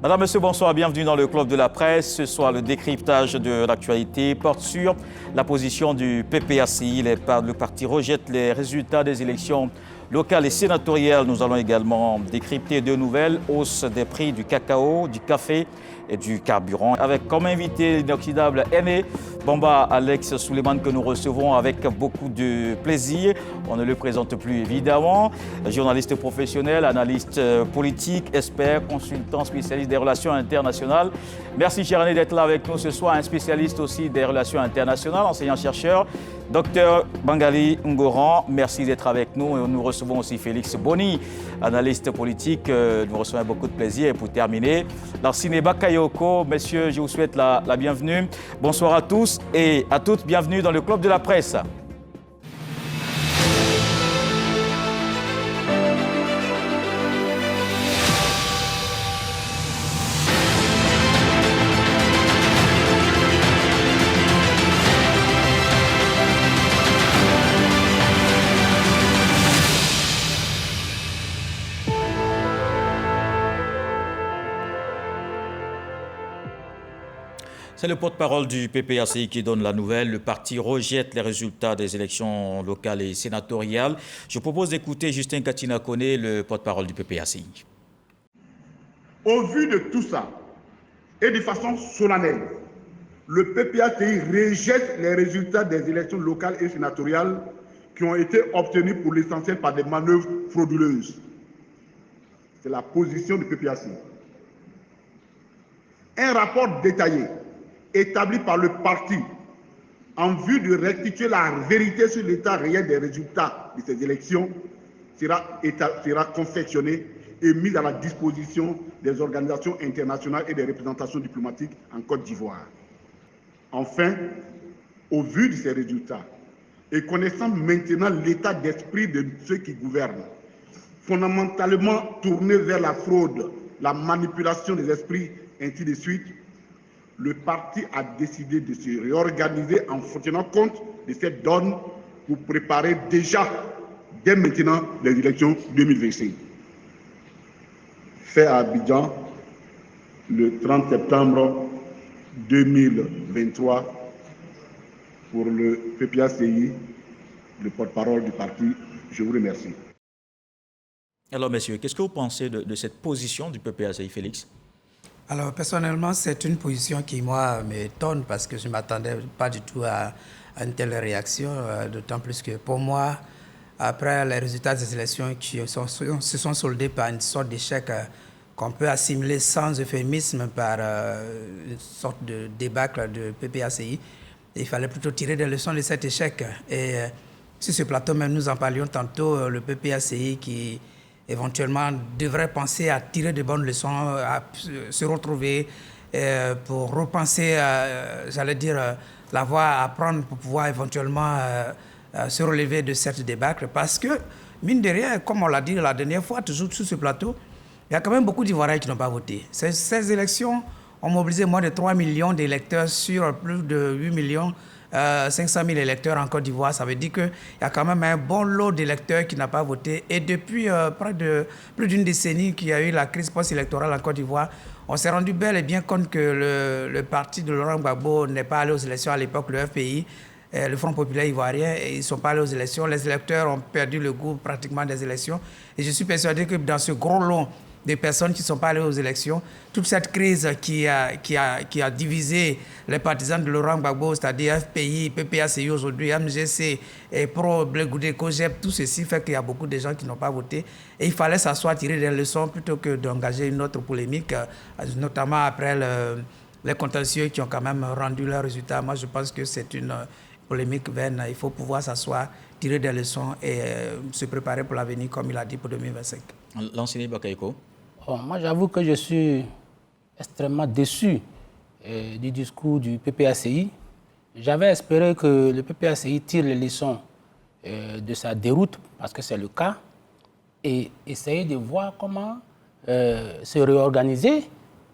Madame, Monsieur, bonsoir, bienvenue dans le Club de la Presse. Ce soir, le décryptage de l'actualité porte sur la position du PPACI. Le parti rejette les résultats des élections locales et sénatoriales. Nous allons également décrypter deux nouvelles: hausse des prix du cacao, du café et du carburant. Avec comme invité l'inoxydable Aimé Bamba Alex Suleiman, que nous recevons avec beaucoup de plaisir. On ne le présente plus évidemment. Journaliste professionnel, analyste politique, expert, consultant, spécialiste des relations internationales. Merci cher Aimé d'être là avec nous ce soir. Un spécialiste aussi des relations internationales, enseignant-chercheur. Docteur Bangali Ngoran, merci d'être avec nous. Nous recevons aussi Félix Boni, analyste politique. Nous recevons beaucoup de plaisir. Et pour terminer, Larsine Bakayoko, messieurs, je vous souhaite la bienvenue. Bonsoir à tous et à toutes. Bienvenue dans le Club de la Presse. C'est le porte-parole du PPACI qui donne la nouvelle. Le parti rejette les résultats des élections locales et sénatoriales. Je propose d'écouter Justin Katinakone, le porte-parole du PPACI. Au vu de tout ça, et de façon solennelle, le PPACI rejette les résultats des élections locales et sénatoriales qui ont été obtenus pour l'essentiel par des manœuvres frauduleuses. C'est la position du PPACI. Un rapport détaillé établi par le parti en vue de restituer la vérité sur l'état réel des résultats de ces élections sera confectionné et mis à la disposition des organisations internationales et des représentations diplomatiques en Côte d'Ivoire. Enfin, au vu de ces résultats et connaissant maintenant l'état d'esprit de ceux qui gouvernent, fondamentalement tournés vers la fraude, la manipulation des esprits, ainsi de suite, le parti a décidé de se réorganiser en tenant compte de cette donne pour préparer déjà, dès maintenant, les élections 2025. Fait à Abidjan, le 30 septembre 2023, pour le PPACI, le porte-parole du parti. Je vous remercie. Alors, messieurs, qu'est-ce que vous pensez de cette position du PPACI, Félix? Alors, personnellement, c'est une position qui, moi, m'étonne parce que je ne m'attendais pas du tout à une telle réaction, d'autant plus que pour moi, après les résultats des élections qui se sont soldés par une sorte d'échec qu'on peut assimiler sans euphémisme par une sorte de débâcle de PPACI, il fallait plutôt tirer des leçons de cet échec. Et sur ce plateau même, nous en parlions tantôt, le PPACI qui éventuellement devrait penser à tirer de bonnes leçons, à se retrouver pour repenser, j'allais dire, la voie à prendre pour pouvoir éventuellement se relever de cette débâcle. Parce que, mine de rien, comme on l'a dit la dernière fois, toujours sur ce plateau, il y a quand même beaucoup d'Ivoiriens qui n'ont pas voté. Ces élections ont mobilisé moins de 3 millions d'électeurs sur plus de 8 millions 500 000 électeurs en Côte d'Ivoire. Ça veut dire qu'il y a quand même un bon lot d'électeurs qui n'ont pas voté. Et depuis plus d'une décennie qu'il y a eu la crise post-électorale en Côte d'Ivoire, on s'est rendu bel et bien compte que le parti de Laurent Gbagbo n'est pas allé aux élections à l'époque, le FPI, le Front populaire ivoirien, et ils ne sont pas allés aux élections. Les électeurs ont perdu le goût pratiquement des élections. Et je suis persuadé que dans ce gros lot des personnes qui ne sont pas allées aux élections, toute cette crise qui a divisé les partisans de Laurent Gbagbo, c'est-à-dire FPI, PPACI aujourd'hui, MGC, et Pro, Blé Goudé, COGEP, tout ceci fait qu'il y a beaucoup de gens qui n'ont pas voté. Et il fallait s'asseoir, tirer des leçons plutôt que d'engager une autre polémique, notamment après les contentieux qui ont quand même rendu leurs résultats. Moi, je pense que c'est une polémique vaine. Il faut pouvoir s'asseoir, tirer des leçons et se préparer pour l'avenir, comme il a dit, pour 2025. Lansine Bakayoko. Bon, moi, j'avoue que je suis extrêmement déçu du discours du PPACI. J'avais espéré que le PPACI tire les leçons de sa déroute, parce que c'est le cas, et essayer de voir comment se réorganiser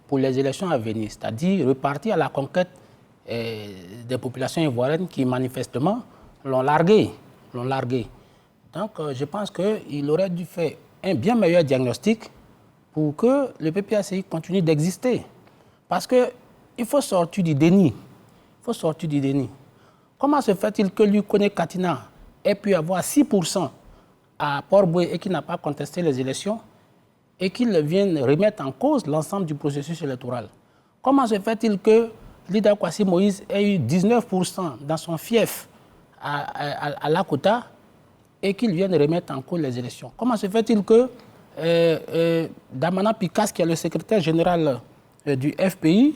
pour les élections à venir, c'est-à-dire repartir à la conquête des populations ivoiriennes qui, manifestement, l'ont largué. Donc, je pense qu'il aurait dû faire un bien meilleur diagnostic pour que le PPACI continue d'exister. Parce qu'il faut sortir du déni. Il faut sortir du déni. Comment se fait-il que Lukoné Katina ait pu avoir 6% à Port-Boué et qu'il n'a pas contesté les élections et qu'il vienne remettre en cause l'ensemble du processus électoral? Comment se fait-il que Lida Kwasi Moïse ait eu 19% dans son fief à Lakota et qu'il vienne remettre en cause les élections? Comment se fait-il que Damana Pikas, qui est le secrétaire général du FPI,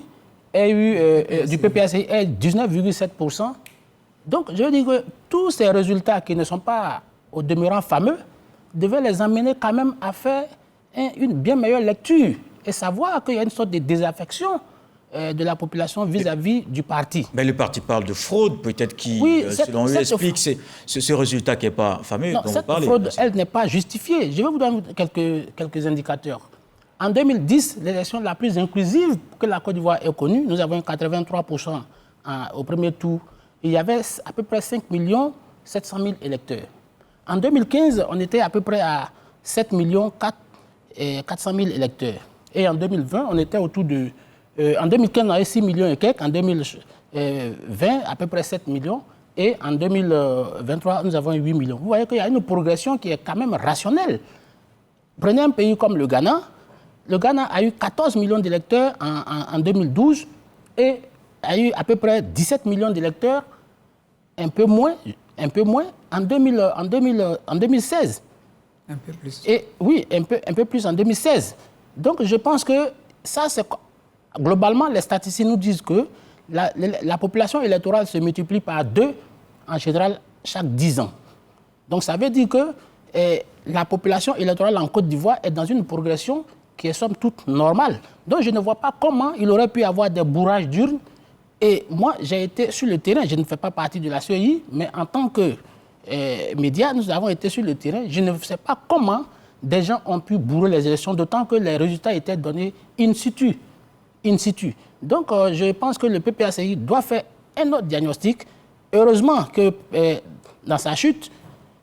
ait eu du PPACI ait 19,7%? Donc, je veux dire que tous ces résultats qui ne sont pas au demeurant fameux devaient les amener quand même à faire une bien meilleure lecture et savoir qu'il y a une sorte de désaffection de la population vis-à-vis du parti. Mais le parti parle de fraude, peut-être qui, selon eux, explique ce résultat qui n'est pas fameux. Non, dont cette vous parlez, fraude, elle n'est pas justifiée. Je vais vous donner quelques indicateurs. En 2010, l'élection la plus inclusive que la Côte d'Ivoire ait connue, nous avons 83% au premier tour. Il y avait à peu près 5 700 000 électeurs. En 2015, on était à peu près à 7 400 000 électeurs. Et en 2020, on était autour de... en 2015, on avait 6 millions et quelques. En 2020, à peu près 7 millions. Et en 2023, nous avons 8 millions. Vous voyez qu'il y a une progression qui est quand même rationnelle. Prenez un pays comme le Ghana. Le Ghana a eu 14 millions d'électeurs en 2012 et a eu à peu près 17 millions d'électeurs, un peu moins en 2016. Un peu plus. Et oui, un peu plus en 2016. Donc je pense que ça, c'est... Globalement, les statistiques nous disent que la population électorale se multiplie par 2, en général, chaque 10 ans. Donc ça veut dire que la population électorale en Côte d'Ivoire est dans une progression qui est somme toute normale. Donc je ne vois pas comment il aurait pu avoir des bourrages d'urnes. Et moi, j'ai été sur le terrain, je ne fais pas partie de la CEI, mais en tant que média, nous avons été sur le terrain. Je ne sais pas comment des gens ont pu bourrer les élections, d'autant que les résultats étaient donnés in situ. Donc, je pense que le PPACI doit faire un autre diagnostic. Heureusement que dans sa chute,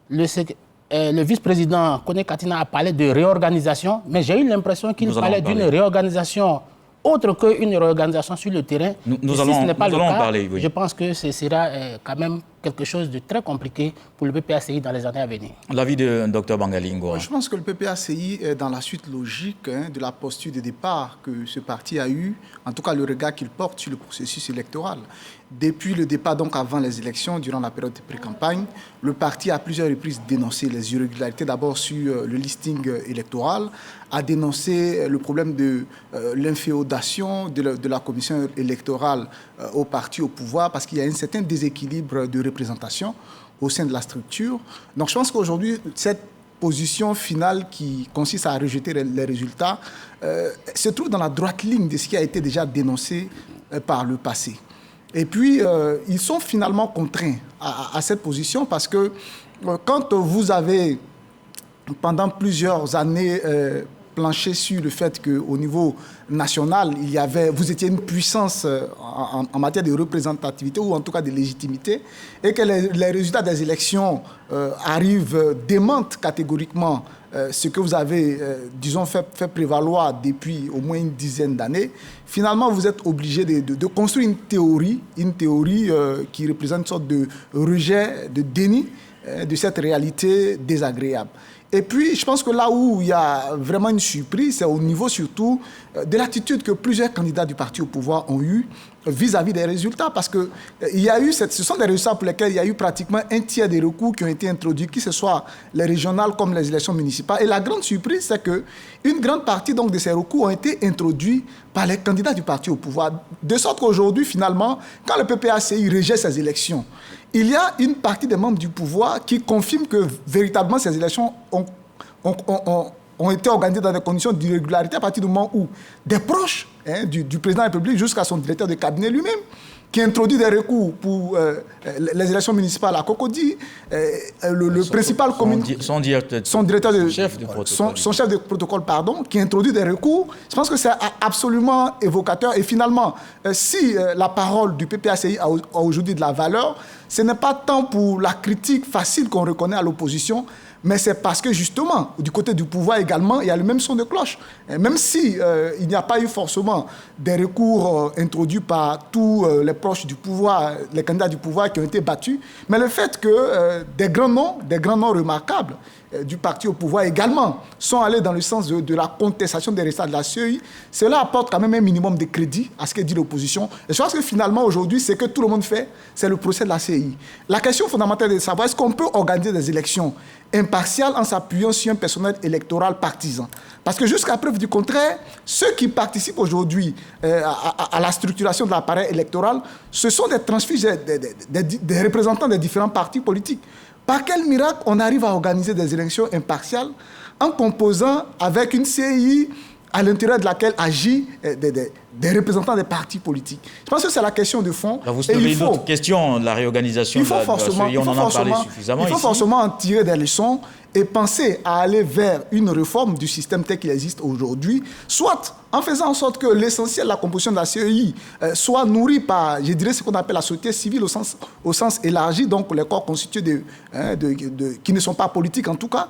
le vice-président Koné Katina a parlé de réorganisation, mais j'ai eu l'impression qu'il parlait d'une réorganisation autre qu'une réorganisation sur le terrain. Si ce n'est pas le cas, je pense que ce sera quand même quelque chose de très compliqué pour le PPACI dans les années à venir. L'avis de Dr Bangali Ngouara. Je pense que le PPACI est dans la suite logique de la posture de départ que ce parti a eu, en tout cas le regard qu'il porte sur le processus électoral. Depuis le départ, donc avant les élections, durant la période de pré-campagne, le parti a à plusieurs reprises dénoncé les irrégularités, d'abord sur le listing électoral, a dénoncé le problème de l'inféodation de la commission électorale au parti au pouvoir, parce qu'il y a un certain déséquilibre de représentation au sein de la structure. Donc je pense qu'aujourd'hui, cette position finale qui consiste à rejeter les résultats se trouve dans la droite ligne de ce qui a été déjà dénoncé par le passé. Et puis, ils sont finalement contraints à cette position parce que quand vous avez, pendant plusieurs années, planché sur le fait qu'au niveau national, vous étiez une puissance en matière de représentativité ou en tout cas de légitimité, et que les résultats des élections arrivent, démentent catégoriquement ce que vous avez, disons, fait prévaloir depuis au moins une dizaine d'années. Finalement, vous êtes obligé de construire une théorie qui représente une sorte de rejet, de déni de cette réalité désagréable. Et puis, je pense que là où il y a vraiment une surprise, c'est au niveau surtout de l'attitude que plusieurs candidats du parti au pouvoir ont eue vis-à-vis des résultats. Parce que ce sont des résultats pour lesquels il y a eu pratiquement un tiers des recours qui ont été introduits, que ce soit les régionales comme les élections municipales. Et la grande surprise, c'est qu'une grande partie donc, de ces recours ont été introduits par les candidats du parti au pouvoir. De sorte qu'aujourd'hui, finalement, quand le PPACI rejette ces élections, il y a une partie des membres du pouvoir qui confirme que véritablement ces élections ont été organisées dans des conditions d'irrégularité à partir du moment où des proches du président de la République jusqu'à son directeur de cabinet lui-même, qui introduit des recours pour les élections municipales à Cocody, son chef de protocole, qui introduit des recours. Je pense que c'est absolument évocateur. Et finalement, si la parole du PPACI a aujourd'hui de la valeur, ce n'est pas tant pour la critique facile qu'on reconnaît à l'opposition, mais c'est parce que justement, du côté du pouvoir également, il y a le même son de cloche. Et même si il n'y a pas eu forcément des recours introduits par tous les proches du pouvoir, les candidats du pouvoir qui ont été battus, mais le fait que des grands noms remarquables du parti au pouvoir également sont allés dans le sens de la contestation des résultats de la CEI, cela apporte quand même un minimum de crédit à ce que dit l'opposition. Et je pense que finalement, aujourd'hui, ce que tout le monde fait, c'est le procès de la CEI. La question fondamentale est de savoir est-ce qu'on peut organiser des élections impartiales en s'appuyant sur un personnel électoral partisan. Parce que jusqu'à preuve du contraire, ceux qui participent aujourd'hui à la structuration de l'appareil électoral, ce sont des transfuges, des représentants des différents partis politiques. Par quel miracle on arrive à organiser des élections impartiales en composant avec une CEI à l'intérieur de laquelle agissent des représentants des partis politiques? Je pense que c'est la question de fond. Alors vous avez une autre question, la réorganisation de la CEI, on en a parlé suffisamment ici. Il faut forcément en tirer des leçons et penser à aller vers une réforme du système tel qu'il existe aujourd'hui, soit en faisant en sorte que l'essentiel de la composition de la CEI soit nourri par, je dirais, ce qu'on appelle la société civile au sens élargi, donc les corps constitués qui ne sont pas politiques en tout cas,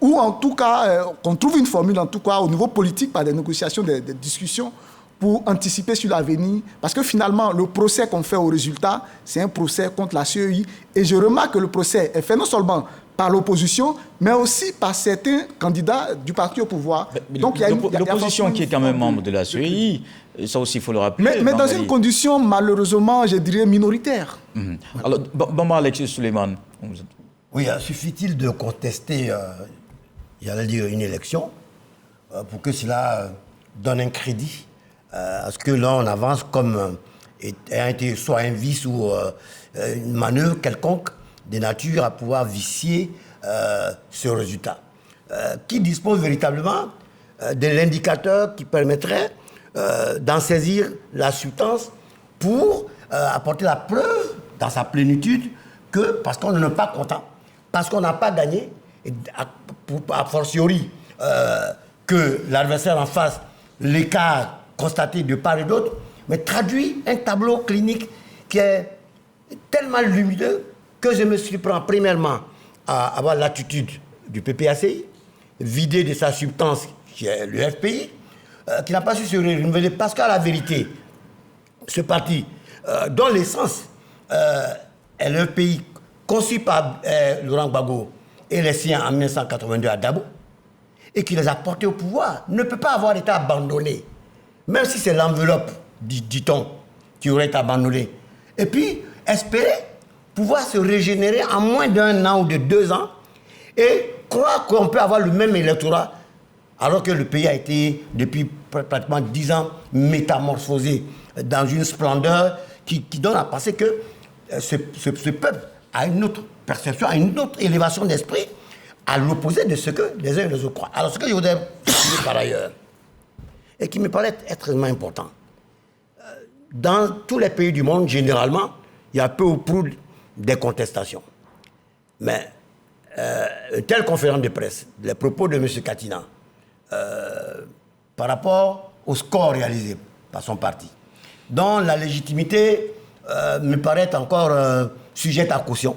ou en tout cas qu'on trouve une formule en tout cas au niveau politique par des négociations, des discussions pour anticiper sur l'avenir, parce que finalement le procès qu'on fait au résultat, c'est un procès contre la CEI, et je remarque que le procès est fait non seulement par l'opposition, mais aussi par certains candidats du parti au pouvoir. Donc l'opposition qui est quand même membre de la CEI, ça aussi il faut le rappeler. Mais dans une condition malheureusement, je dirais, minoritaire. Alors, Alexis Suleiman. Oui, suffit-il de contester, j'allais dire, une élection pour que cela donne un crédit à ce que là on avance comme ayant été soit un vice ou une manœuvre quelconque de nature à pouvoir vicier ce résultat. Qui dispose véritablement de l'indicateur qui permettrait d'en saisir la substance pour apporter la preuve dans sa plénitude que, parce qu'on n'est pas content, parce qu'on n'a pas gagné, et a fortiori que l'adversaire en face, l'écart constaté de part et d'autre, mais traduit un tableau clinique qui est tellement lumineux que je me surprends premièrement à avoir l'attitude du PPACI, vidé de sa substance qui est le FPI, qui n'a pas su se renouveler, parce qu'à la vérité, ce parti, dont l'essence est le FPI conçu par Laurent Gbagbo et les siens en 1982 à Dabo, et qui les a portés au pouvoir, ne peut pas avoir été abandonné, même si c'est l'enveloppe, dit-on, qui aurait été abandonnée. Et puis, espérer pouvoir se régénérer en moins d'1 an ou de 2 ans et croire qu'on peut avoir le même électorat alors que le pays a été, depuis pratiquement 10 ans, métamorphosé dans une splendeur qui donne à penser que ce peuple a une autre perception, a une autre élévation d'esprit, à l'opposé de ce que les uns et les autres croient. Alors ce que je voudrais dire par ailleurs, et qui me paraît extrêmement important, dans tous les pays du monde, généralement, il y a peu ou prou des contestations. Mais une telle conférence de presse, les propos de M. Katina, par rapport au score réalisé par son parti, dont la légitimité me paraît encore sujette à caution,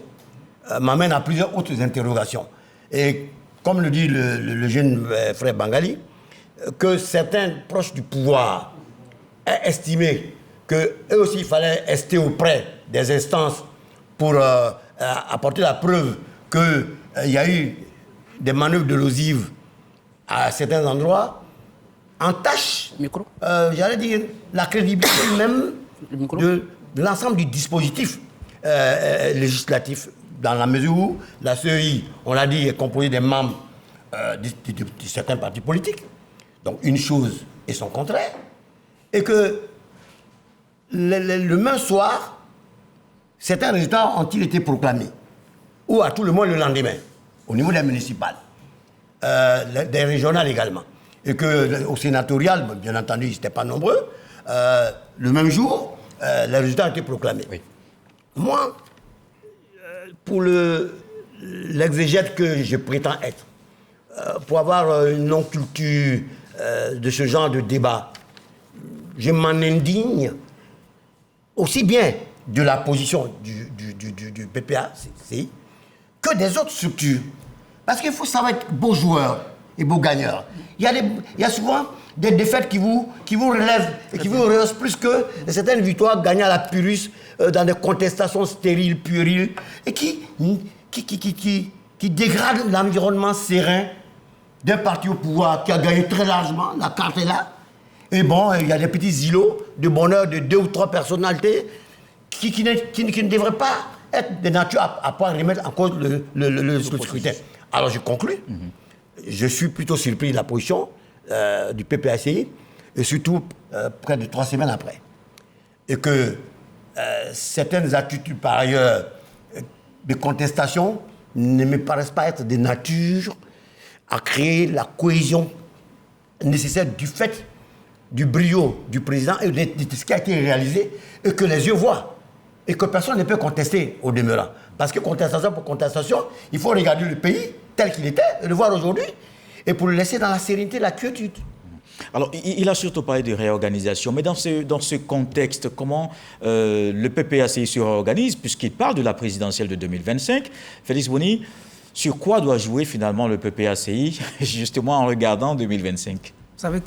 m'amène à plusieurs autres interrogations. Et comme le dit le jeune frère Bangali, que certains proches du pouvoir aient estimé qu'eux aussi il fallait rester auprès des instances pour apporter la preuve qu'il y a eu des manœuvres de l'osive à certains endroits, entache, j'allais dire, la crédibilité même de l'ensemble du dispositif législatif, dans la mesure où la CEI, on l'a dit, est composée des membres de certains partis politiques. Donc une chose et son contraire. Et que le même soir, certains résultats ont-ils été proclamés, ou à tout le moins le lendemain, au niveau des municipales, des régionales également. Et qu'au sénatorial, bien entendu, ils n'étaient pas nombreux, le même jour, les résultats ont été proclamés. Oui. Moi, pour l'exégète que je prétends être, pour avoir une non-culture de ce genre de débat, je m'en indigne aussi bien de la position du PPACI que des autres structures. Parce qu'il faut savoir être beau joueur et beau gagneur. Il y a souvent des défaites qui vous relèvent et qui vous rehaussent plus que certaines victoires gagnées à la purus dans des contestations stériles, puériles, et qui dégradent l'environnement serein d'un parti au pouvoir qui a gagné très largement, la carte est là. Et bon, il y a des petits îlots de bonheur de 2 ou 3 personnalités qui ne devraient pas être de nature à pouvoir remettre en cause le scrutin. Alors je conclus. Je suis plutôt surpris de la position du PPACI, et surtout près de 3 semaines après. Et que certaines attitudes, par ailleurs, de contestation, ne me paraissent pas être de nature à créer la cohésion nécessaire du fait du brio du président et de ce qui a été réalisé, et que les yeux voient, et que personne ne peut contester au demeurant. Parce que contestation pour contestation, il faut regarder le pays tel qu'il était, et le voir aujourd'hui, et pour le laisser dans la sérénité, la quiétude. Alors, il a surtout parlé de réorganisation, mais dans ce contexte, comment le PPACI se réorganise, puisqu'il parle de la présidentielle de 2025, Félix Boni, sur quoi doit jouer finalement le PPACI, justement en regardant 2025? Vous savez,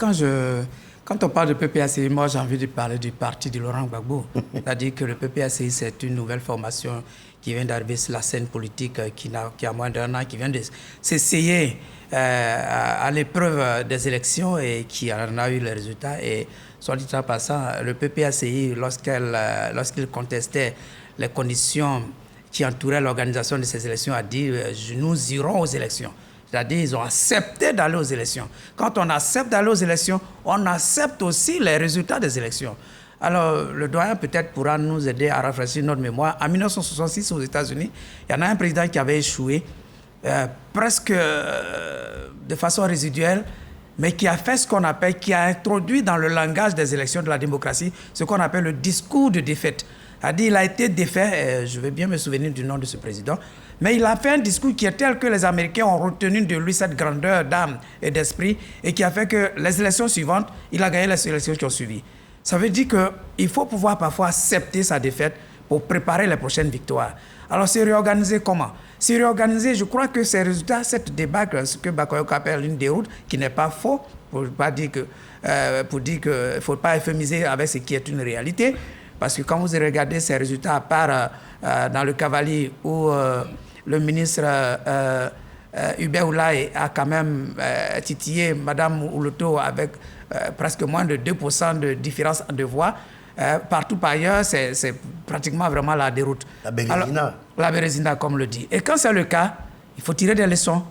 quand on parle de PPACI, moi j'ai envie de parler du parti de Laurent Gbagbo. C'est-à-dire que le PPACI, c'est une nouvelle formation qui vient d'arriver sur la scène politique, qui a moins d'1 an, qui vient de s'essayer à l'épreuve des élections et qui en a eu les résultats. Et soit dit en passant, le PPACI, lorsqu'il contestait les conditions qui entouraient l'organisation de ces élections, a dit nous irons aux élections. C'est-à-dire ils ont accepté d'aller aux élections. Quand on accepte d'aller aux élections, on accepte aussi les résultats des élections. Alors, le doyen peut-être pourra nous aider à rafraîchir notre mémoire. En 1966, aux États-Unis, il y en a un président qui avait échoué, presque de façon résiduelle, mais qui a fait ce qu'on appelle, qui a introduit dans le langage des élections de la démocratie, ce qu'on appelle le discours de défaite. C'est-à-dire, il a été défait, je vais bien me souvenir du nom de ce président, mais il a fait un discours qui est tel que les Américains ont retenu de lui cette grandeur d'âme et d'esprit, et qui a fait que les élections suivantes, il a gagné les élections qui ont suivi. Ça veut dire qu'il faut pouvoir parfois accepter sa défaite pour préparer les prochaines victoires. Alors, c'est réorganiser comment? C'est réorganiser, je crois que ces résultats, cette débâcle, ce que Bakayoko appelle une déroute, qui n'est pas faux, pour dire qu'il ne faut pas euphémiser avec ce qui est une réalité, parce que quand vous regardez ces résultats, à part dans le Cavalier, où le ministre Hubert Oulaye a quand même titillé Mme Ouloto avec presque moins de 2% de différence de voix, partout par ailleurs, c'est pratiquement vraiment la déroute. La Bérésina. La Bérésina, comme le dit. Et quand c'est le cas, il faut tirer des leçons.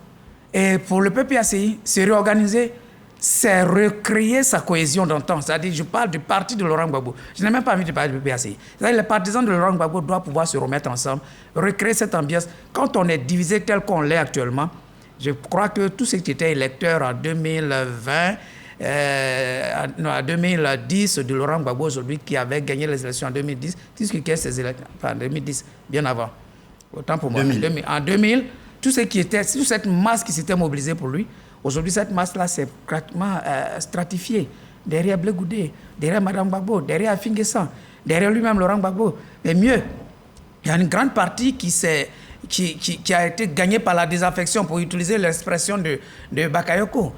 Et pour le PPACI, se réorganiser, c'est recréer sa cohésion d'antan. C'est-à-dire, je parle du parti de Laurent Gbagbo. Je n'ai même pas envie de parler du PPACI. C'est-à-dire, les partisans de Laurent Gbagbo doivent pouvoir se remettre ensemble, recréer cette ambiance. Quand on est divisé tel qu'on l'est actuellement, je crois que tous ceux qui étaient électeurs en 2020, en 2010 de Laurent Gbagbo aujourd'hui, qui avait gagné les élections en 2010, disent que ces élections, enfin en 2010, bien avant, autant pour moi. 2000. En 2000, toute cette masse qui s'était mobilisée pour lui, aujourd'hui cette masse-là s'est pratiquement stratifiée. Derrière Blé Goudé, derrière Mme Gbagbo, derrière Finguessan, derrière lui-même Laurent Gbagbo. Mais mieux, il y a une grande partie qui a été gagnée par la désaffection, pour utiliser l'expression de Bakayoko.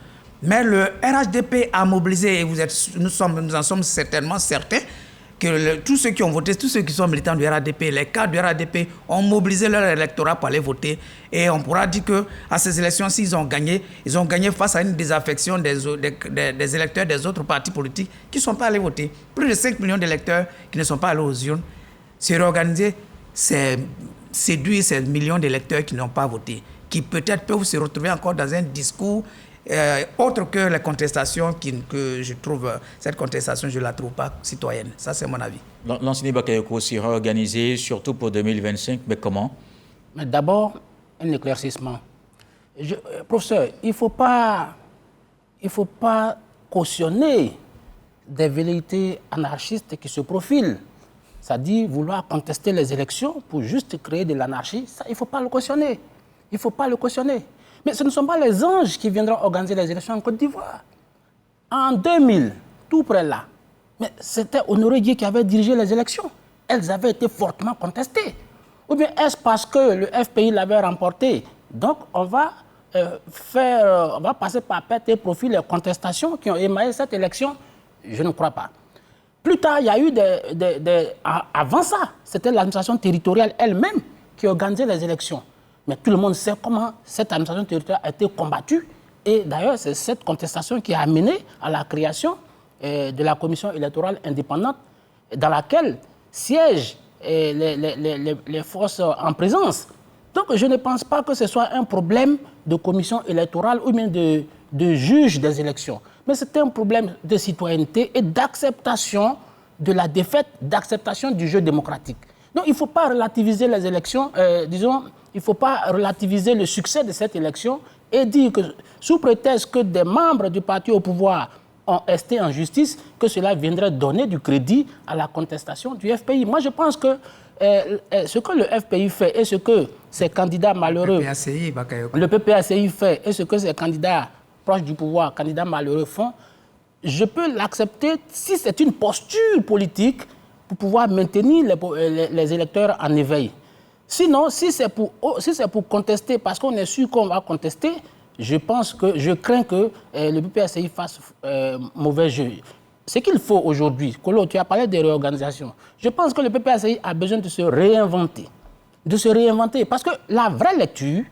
Mais le RHDP a mobilisé, et nous en sommes certainement certains, que tous ceux qui ont voté, tous ceux qui sont militants du RHDP, les cadres du RHDP ont mobilisé leur électorat pour aller voter. Et on pourra dire qu'à ces élections, s'ils ont gagné face à une désaffection des électeurs des autres partis politiques qui ne sont pas allés voter. Plus de 5 millions d'électeurs qui ne sont pas allés aux urnes. Se réorganiser, c'est séduire ces millions d'électeurs qui n'ont pas voté, qui peut-être peuvent se retrouver encore dans un discours autre que les contestations que je trouve, cette contestation, je ne la trouve pas citoyenne. Ça, c'est mon avis. L'enseignement Bakayoko s'est réorganisé, surtout pour 2025, mais comment? Mais d'abord, un éclaircissement. Professeur, il ne faut pas cautionner des velléités anarchistes qui se profilent. C'est-à-dire vouloir contester les élections pour juste créer de l'anarchie, ça, il ne faut pas le cautionner. Il ne faut pas le cautionner. Mais ce ne sont pas les anges qui viendront organiser les élections en Côte d'Ivoire. En 2000, tout près là, mais c'était Honoré Dié qui avait dirigé les élections. Elles avaient été fortement contestées. Ou bien est-ce parce que le FPI l'avait remporté? Donc on va va passer par perte et profit les contestations qui ont émaillé cette élection? Je ne crois pas. Plus tard, il y a eu avant ça, c'était l'administration territoriale elle-même qui organisait les élections. Mais tout le monde sait comment cette administration territoriale a été combattue. Et d'ailleurs, c'est cette contestation qui a amené à la création de la commission électorale indépendante dans laquelle siègent les forces en présence. Donc, je ne pense pas que ce soit un problème de commission électorale ou bien de juge des élections. Mais c'est un problème de citoyenneté et d'acceptation de la défaite, d'acceptation du jeu démocratique. Donc, il ne faut pas relativiser les élections, disons, il ne faut pas relativiser le succès de cette élection et dire que, sous prétexte que des membres du parti au pouvoir ont resté en justice, que cela viendrait donner du crédit à la contestation du FPI. Moi, je pense que ce que le FPI fait et ce que ces candidats malheureux, le PPACI fait et ce que ces candidats proches du pouvoir, candidats malheureux font, je peux l'accepter si c'est une posture politique pour pouvoir maintenir les électeurs en éveil. Sinon, si c'est pour contester, parce qu'on est sûr qu'on va contester, je crains que le PPACI fasse mauvais jeu. Ce qu'il faut aujourd'hui, Kolo, tu as parlé de réorganisation. Je pense que le PPACI a besoin de se réinventer. Parce que la vraie lecture,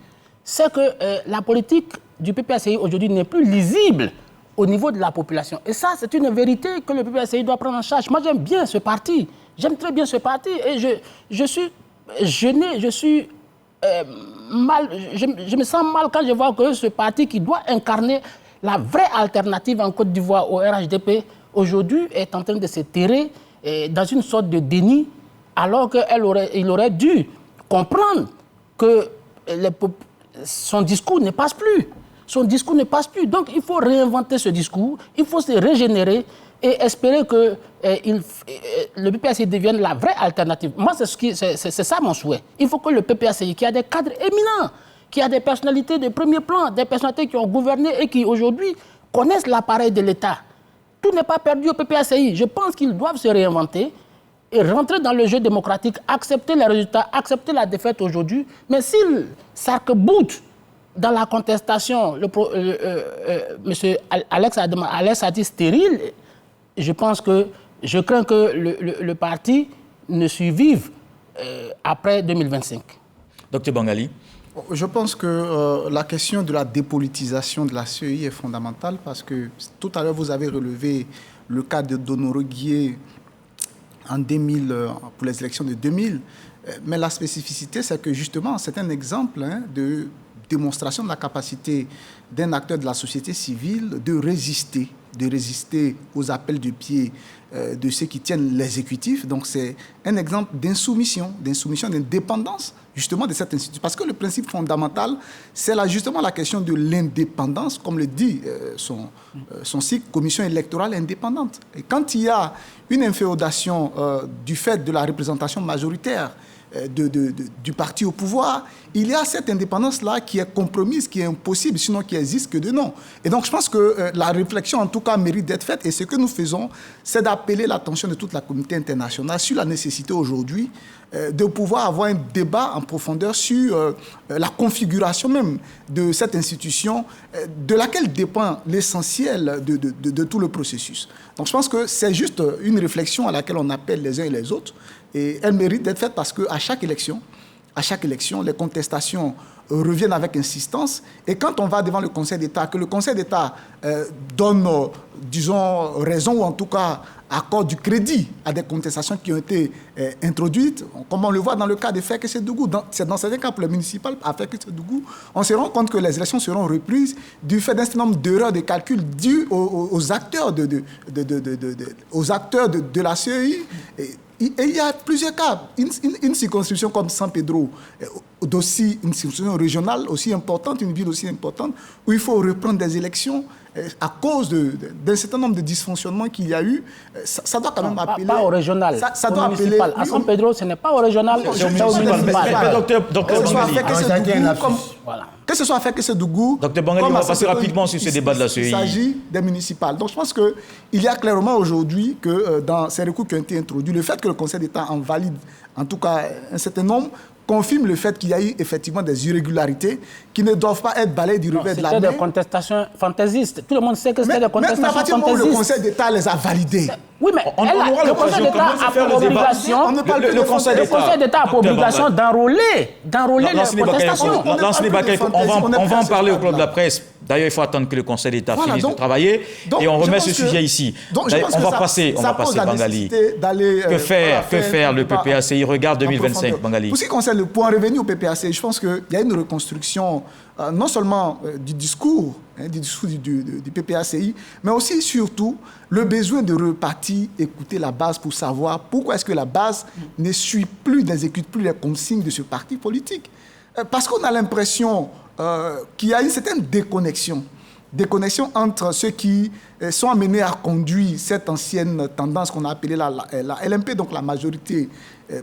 c'est que la politique du PPACI aujourd'hui n'est plus lisible au niveau de la population. Et ça, c'est une vérité que le PPACI doit prendre en charge. Moi, j'aime bien ce parti. J'aime très bien ce parti. Et je suis gêné, je me sens mal quand je vois que ce parti qui doit incarner la vraie alternative en Côte d'Ivoire au RHDP, aujourd'hui, est en train de se terrer dans une sorte de déni, alors qu'il aurait dû comprendre que son discours ne passe plus. Donc, il faut réinventer ce discours, il faut se régénérer et espérer que le PPACI devienne la vraie alternative. Moi, c'est ça mon souhait. Il faut que le PPACI, qui a des cadres éminents, qui a des personnalités de premier plan, des personnalités qui ont gouverné et qui, aujourd'hui, connaissent l'appareil de l'État. Tout n'est pas perdu au PPACI. Je pense qu'ils doivent se réinventer et rentrer dans le jeu démocratique, accepter les résultats, accepter la défaite aujourd'hui. Mais s'ils s'arc-boutent dans la contestation, M. Alex a dit stérile, je crains que le parti ne survive après 2025. Docteur Bangali. Je pense que la question de la dépolitisation de la CEI est fondamentale parce que tout à l'heure, vous avez relevé le cas de Donoro Guié en 2000, pour les élections de 2000. Mais la spécificité, c'est que justement, c'est un exemple de démonstration de la capacité d'un acteur de la société civile de résister aux appels de pied de ceux qui tiennent l'exécutif. Donc c'est un exemple d'insoumission, d'indépendance justement de cette institution. Parce que le principe fondamental, c'est justement la question de l'indépendance, comme le dit son cycle, commission électorale indépendante. Et quand il y a une inféodation du fait de la représentation majoritaire du parti au pouvoir, il y a cette indépendance-là qui est compromise, qui est impossible, sinon qui existe que de nom. Et donc je pense que la réflexion, en tout cas, mérite d'être faite. Et ce que nous faisons, c'est d'appeler l'attention de toute la communauté internationale sur la nécessité aujourd'hui de pouvoir avoir un débat en profondeur sur la configuration même de cette institution, de laquelle dépend l'essentiel de tout le processus. Donc je pense que c'est juste une réflexion à laquelle on appelle les uns et les autres. Et elle mérite d'être faite parce qu'à chaque élection, les contestations reviennent avec insistance. Et quand on va devant le Conseil d'État, que le Conseil d'État donne, disons, raison ou en tout cas accorde du crédit à des contestations qui ont été introduites, comme on le voit dans le cas de Fekese-Dougou, c'est dans certains cas pour le municipal, à Fekese-Dougou, on se rend compte que les élections seront reprises du fait d'un certain nombre d'erreurs de calcul dues aux acteurs de la CEI. Et il y a plusieurs cas. Une circonscription comme San Pedro, aussi une circonscription régionale aussi importante, une ville aussi importante, où il faut reprendre des élections à cause d'un certain nombre de dysfonctionnements qu'il y a eu. Ça doit quand même appeler... Pas au régional, ça doit appeler... À San Pedro, ce n'est pas au régional, c'est au municipal. Docteur Voilà. Que ce soit fait que ce Dougou... Docteur Bangali, on va passer rapidement sur ce débat de la CEI. Il s'agit des municipales. Donc je pense qu'il y a clairement aujourd'hui que dans ces recours qui ont été introduits, le fait que le Conseil d'État en valide en tout cas un certain nombre confirme le fait qu'il y a eu effectivement des irrégularités qui ne doivent pas être balayées du revers de la main. C'était des contestations fantaisistes. Tout le monde sait que c'était des contestations fantaisistes. Mais à partir du moment où le Conseil d'État les a validées. Oui, mais le Conseil d'État a pour obligation... Le Conseil d'État a pour obligation d'enrôler les contestations. On va en parler au Club de la presse. D'ailleurs, il faut attendre que le Conseil d'État finisse de travailler et on remet ce sujet ici. On va passer, Bangali. Que faire le PPACI? Regarde 2025, Bangali. Pour ce qui concerne le point revenu au PPACI, je pense qu'il y a une reconstruction non seulement du discours du PPACI, mais aussi, surtout, le besoin de repartir, écouter la base pour savoir pourquoi est-ce que la base ne suit plus, n'exécute plus les consignes de ce parti politique. Parce qu'on a l'impression qu'il y a une certaine déconnexion entre ceux qui sont amenés à conduire cette ancienne tendance qu'on a appelée la LMP, donc la majorité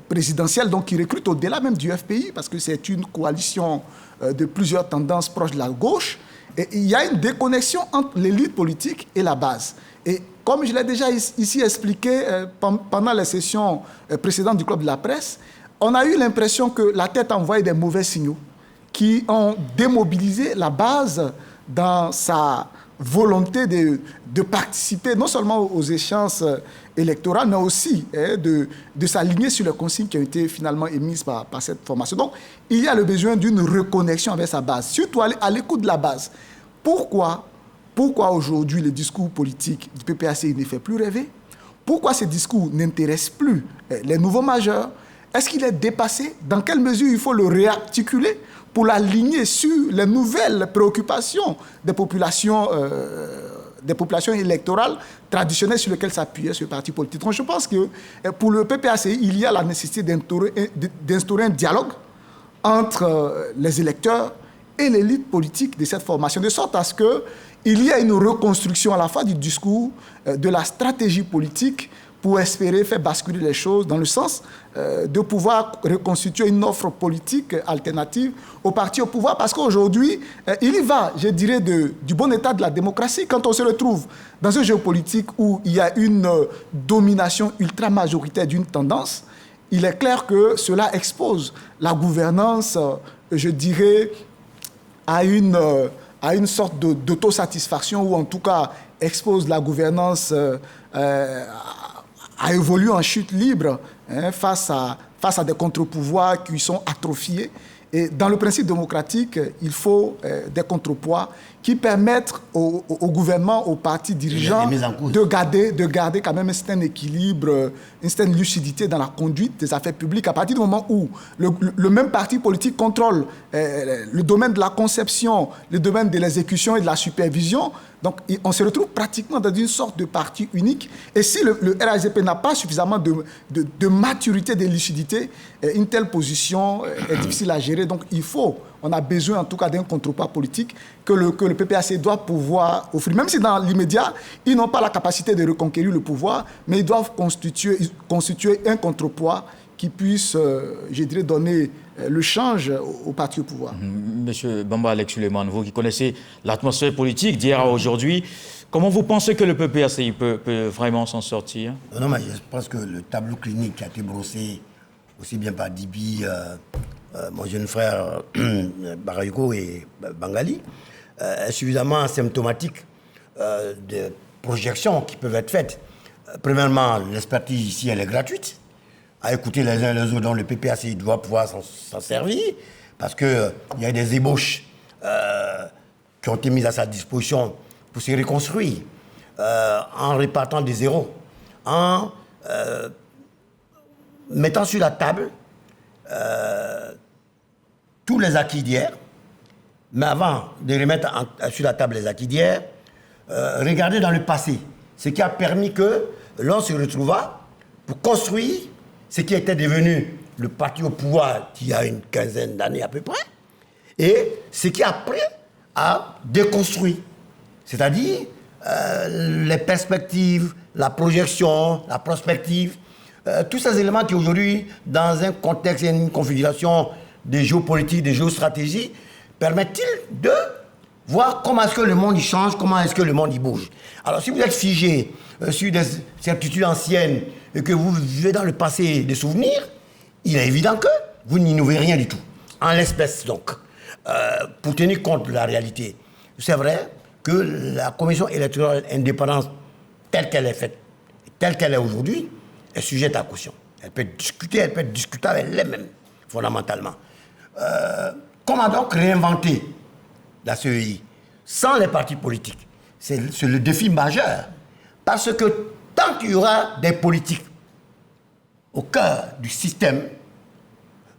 présidentielle, donc qui recrute au-delà même du FPI, parce que c'est une coalition de plusieurs tendances proches de la gauche. Et il y a une déconnexion entre l'élite politique et la base. Et comme je l'ai déjà ici expliqué pendant les sessions précédentes du Club de la presse, on a eu l'impression que la tête a envoyé des mauvais signaux qui ont démobilisé la base dans sa volonté de participer non seulement aux échéances électorales, mais aussi de s'aligner sur les consignes qui ont été finalement émises par cette formation. Donc, il y a le besoin d'une reconnexion avec sa base, surtout à l'écoute de la base. Pourquoi aujourd'hui le discours politique du PPACI ne fait plus rêver? Pourquoi ce discours n'intéresse plus les nouveaux majeurs? Est-ce qu'il est dépassé? Dans quelle mesure il faut le réarticuler pour l'aligner sur les nouvelles préoccupations des populations électorales traditionnelles sur lesquelles s'appuyait ce parti politique? Donc je pense que pour le PPACI, il y a la nécessité d'instaurer un dialogue entre les électeurs et l'élite politique de cette formation, de sorte à ce qu'il y ait une reconstruction à la fois du discours, de la stratégie politique, pour espérer faire basculer les choses dans le sens de pouvoir reconstituer une offre politique alternative au parti au pouvoir. Parce qu'aujourd'hui, il y va, je dirais, du bon état de la démocratie. Quand on se retrouve dans un jeu politique où il y a une domination ultra-majoritaire d'une tendance, il est clair que cela expose la gouvernance, je dirais, à une sorte d'autosatisfaction, ou en tout cas expose la gouvernance à évoluer en chute libre face à des contre-pouvoirs qui sont atrophiés. Et dans le principe démocratique, il faut des contrepoids qui permettent au gouvernement, aux partis dirigeants de garder quand même un certain équilibre, une certaine lucidité dans la conduite des affaires publiques. À partir du moment où le même parti politique contrôle le domaine de la conception, le domaine de l'exécution et de la supervision, donc on se retrouve pratiquement dans une sorte de parti unique. Et si le RAGP n'a pas suffisamment de maturité, de lucidité, une telle position est difficile à gérer. Donc on a besoin en tout cas d'un contrepoids politique que le PPACI doit pouvoir offrir. Même si dans l'immédiat, ils n'ont pas la capacité de reconquérir le pouvoir, mais ils doivent constituer un contrepoids qui puisse, je dirais, donner le change au parti au pouvoir. Monsieur Bamba Alex Suleiman, vous qui connaissez l'atmosphère politique d'hier à aujourd'hui, comment vous pensez que le PPACI peut vraiment s'en sortir? Non, mais je pense que le tableau clinique qui a été brossé aussi bien par Dibi, mon jeune frère Barayoko et Bangali, est suffisamment symptomatique des projections qui peuvent être faites. Premièrement, l'expertise ici, elle est gratuite. À écouter les uns les autres, dont le PPACI doit pouvoir s'en servir, parce qu'il y a des ébauches qui ont été mises à sa disposition pour se reconstruire, en répartant des zéros, en mettant sur la table tous les acquis d'hier. Mais avant de remettre sur la table les acquis d'hier, regarder dans le passé, ce qui a permis que l'on se retrouva pour construire ce qui était devenu le parti au pouvoir il y a une quinzaine d'années à peu près, et ce qui après a déconstruit. C'est-à-dire les perspectives, la projection, la prospective, tous ces éléments qui aujourd'hui, dans un contexte et une configuration de géopolitique, de géostratégie, permettent-ils de voir comment est-ce que le monde y change, comment est-ce que le monde y bouge. Alors si vous êtes figé sur des certitudes anciennes et que vous vivez dans le passé des souvenirs, il est évident que vous n'innovez rien du tout. En l'espèce, donc, pour tenir compte de la réalité, c'est vrai que la commission électorale indépendante, telle qu'elle est faite, telle qu'elle est aujourd'hui, est sujette à caution. Elle peut être discutée, elle peut être discutable elle-même, fondamentalement. Comment donc réinventer la CEI sans les partis politiques? C'est le défi majeur. Parce que tant qu'il y aura des politiques au cœur du système,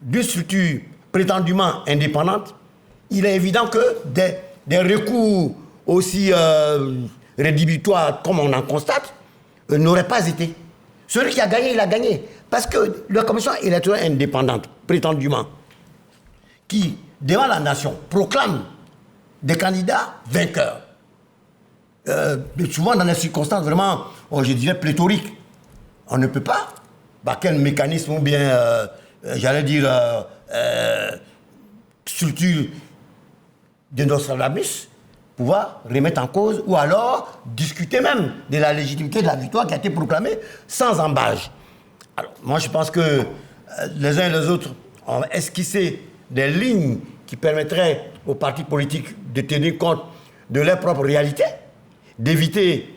d'une structure prétendument indépendante, il est évident que des recours aussi rédhibitoires comme on en constate n'auraient pas été. Celui qui a gagné, il a gagné. Parce que la commission électorale indépendante, prétendument, qui, devant la nation, proclame des candidats vainqueurs, souvent dans des circonstances vraiment, je dirais, pléthoriques, on ne peut pas, par quel mécanisme ou bien, j'allais dire, structure de Nostradamus, pouvoir remettre en cause ou alors discuter même de la légitimité de la victoire qui a été proclamée sans embâge. Alors, moi, je pense que les uns et les autres ont esquissé des lignes qui permettraient aux partis politiques de tenir compte de leur propre réalité, d'éviter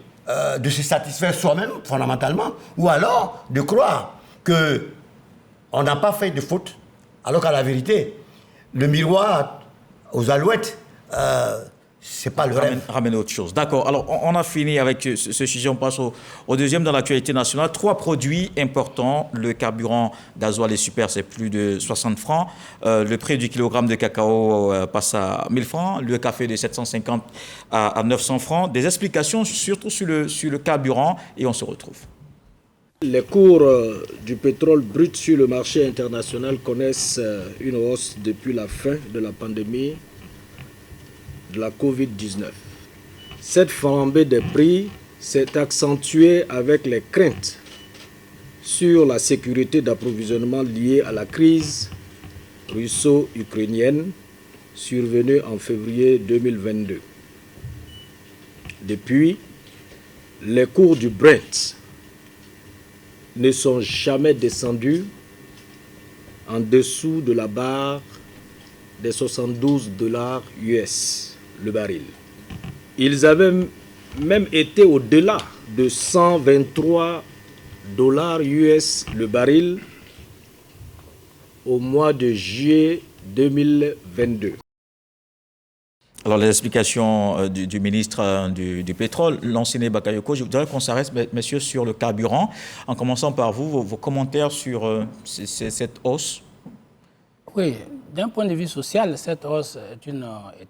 de se satisfaire soi-même, fondamentalement, ou alors de croire qu'on n'a pas fait de faute, alors qu'à la vérité, le miroir aux alouettes, c'est pas le rêve. Ramener autre chose. D'accord. Alors, on a fini avec ce sujet. On passe au deuxième dans l'actualité nationale. 3 produits importants. Le carburant gasoil et super, c'est plus de 60 francs. Le prix du kilogramme de cacao passe à 1000 francs. Le café de 750 à 900 francs. Des explications surtout sur le carburant et on se retrouve. Les cours du pétrole brut sur le marché international connaissent une hausse depuis la fin de la pandémie de la Covid-19. Cette flambée des prix s'est accentuée avec les craintes sur la sécurité d'approvisionnement liée à la crise russo-ukrainienne survenue en février 2022. Depuis, les cours du Brent ne sont jamais descendus en dessous de la barre des $72 US le baril. Ils avaient même été au-delà de $123 US le baril au mois de juillet 2022. Alors, les explications du ministre du pétrole, Lansana Bakayoko, je voudrais qu'on s'arrête, messieurs, sur le carburant, en commençant par vous, vos commentaires sur cette hausse. Oui, d'un point de vue social, cette hausse est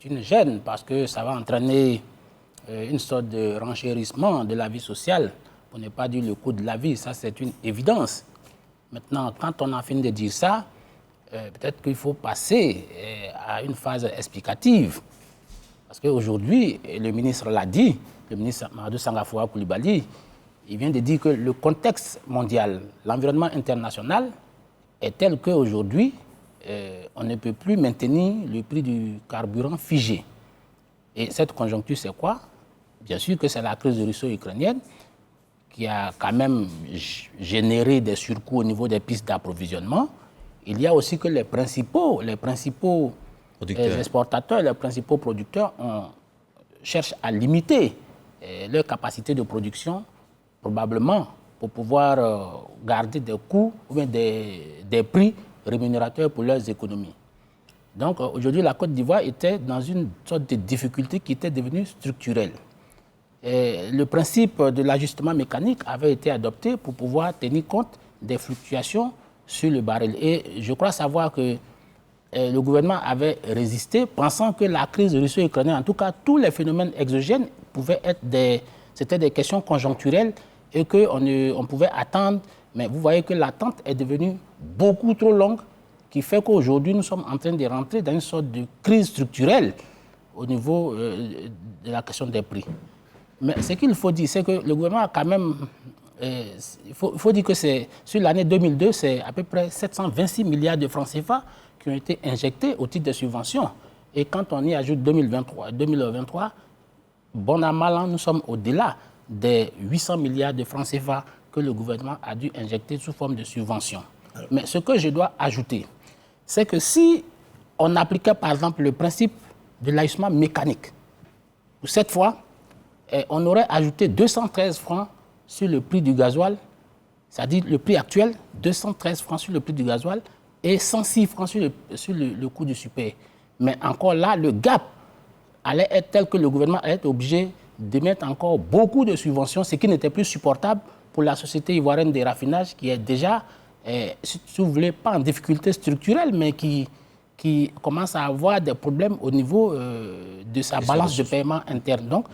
une gêne parce que ça va entraîner une sorte de renchérissement de la vie sociale, pour ne pas dire le coût de la vie, ça c'est une évidence. Maintenant, quand on a fini de dire ça, peut-être qu'il faut passer à une phase explicative. Parce qu'aujourd'hui, le ministre l'a dit, le ministre Mahamadou Sangafoua Coulibaly, il vient de dire que le contexte mondial, l'environnement international est tel qu'aujourd'hui, on ne peut plus maintenir le prix du carburant figé. Et cette conjoncture, c'est quoi? Bien sûr que c'est la crise russo-ukrainienne qui a quand même généré des surcoûts au niveau des pistes d'approvisionnement. Il y a aussi que les principaux exportateurs, les principaux producteurs cherchent à limiter leur capacité de production, probablement pour pouvoir garder des coûts ou bien des prix rémunérateurs pour leurs économies. Donc aujourd'hui, la Côte d'Ivoire était dans une sorte de difficulté qui était devenue structurelle. Et le principe de l'ajustement mécanique avait été adopté pour pouvoir tenir compte des fluctuations sur le baril. Et je crois savoir que le gouvernement avait résisté, pensant que la crise russo-ukrainienne, en tout cas tous les phénomènes exogènes, pouvaient être c'était des questions conjoncturelles et qu'on pouvait attendre. Mais vous voyez que l'attente est devenue beaucoup trop longue, qui fait qu'aujourd'hui, nous sommes en train de rentrer dans une sorte de crise structurelle au niveau de la question des prix. Mais ce qu'il faut dire, c'est que le gouvernement a quand même... il faut dire que sur l'année 2002, c'est à peu près 726 milliards de francs CFA qui ont été injectés au titre des subventions. Et quand on y ajoute 2023, bon an, mal an, nous sommes au-delà des 800 milliards de francs CFA que le gouvernement a dû injecter sous forme de subventions. Mais ce que je dois ajouter, c'est que si on appliquait par exemple le principe de l'ajustement mécanique, cette fois, on aurait ajouté 213 francs sur le prix du gasoil, c'est-à-dire le prix actuel, 213 francs sur le prix du gasoil et 106 francs sur le coût du super. Mais encore là, le gap allait être tel que le gouvernement allait être obligé d'émettre encore beaucoup de subventions, ce qui n'était plus supportable pour la société ivoirienne des raffinages qui est déjà, si vous voulez, pas en difficulté structurelle, mais qui commence à avoir des problèmes au niveau de sa balance de paiement interne. Donc,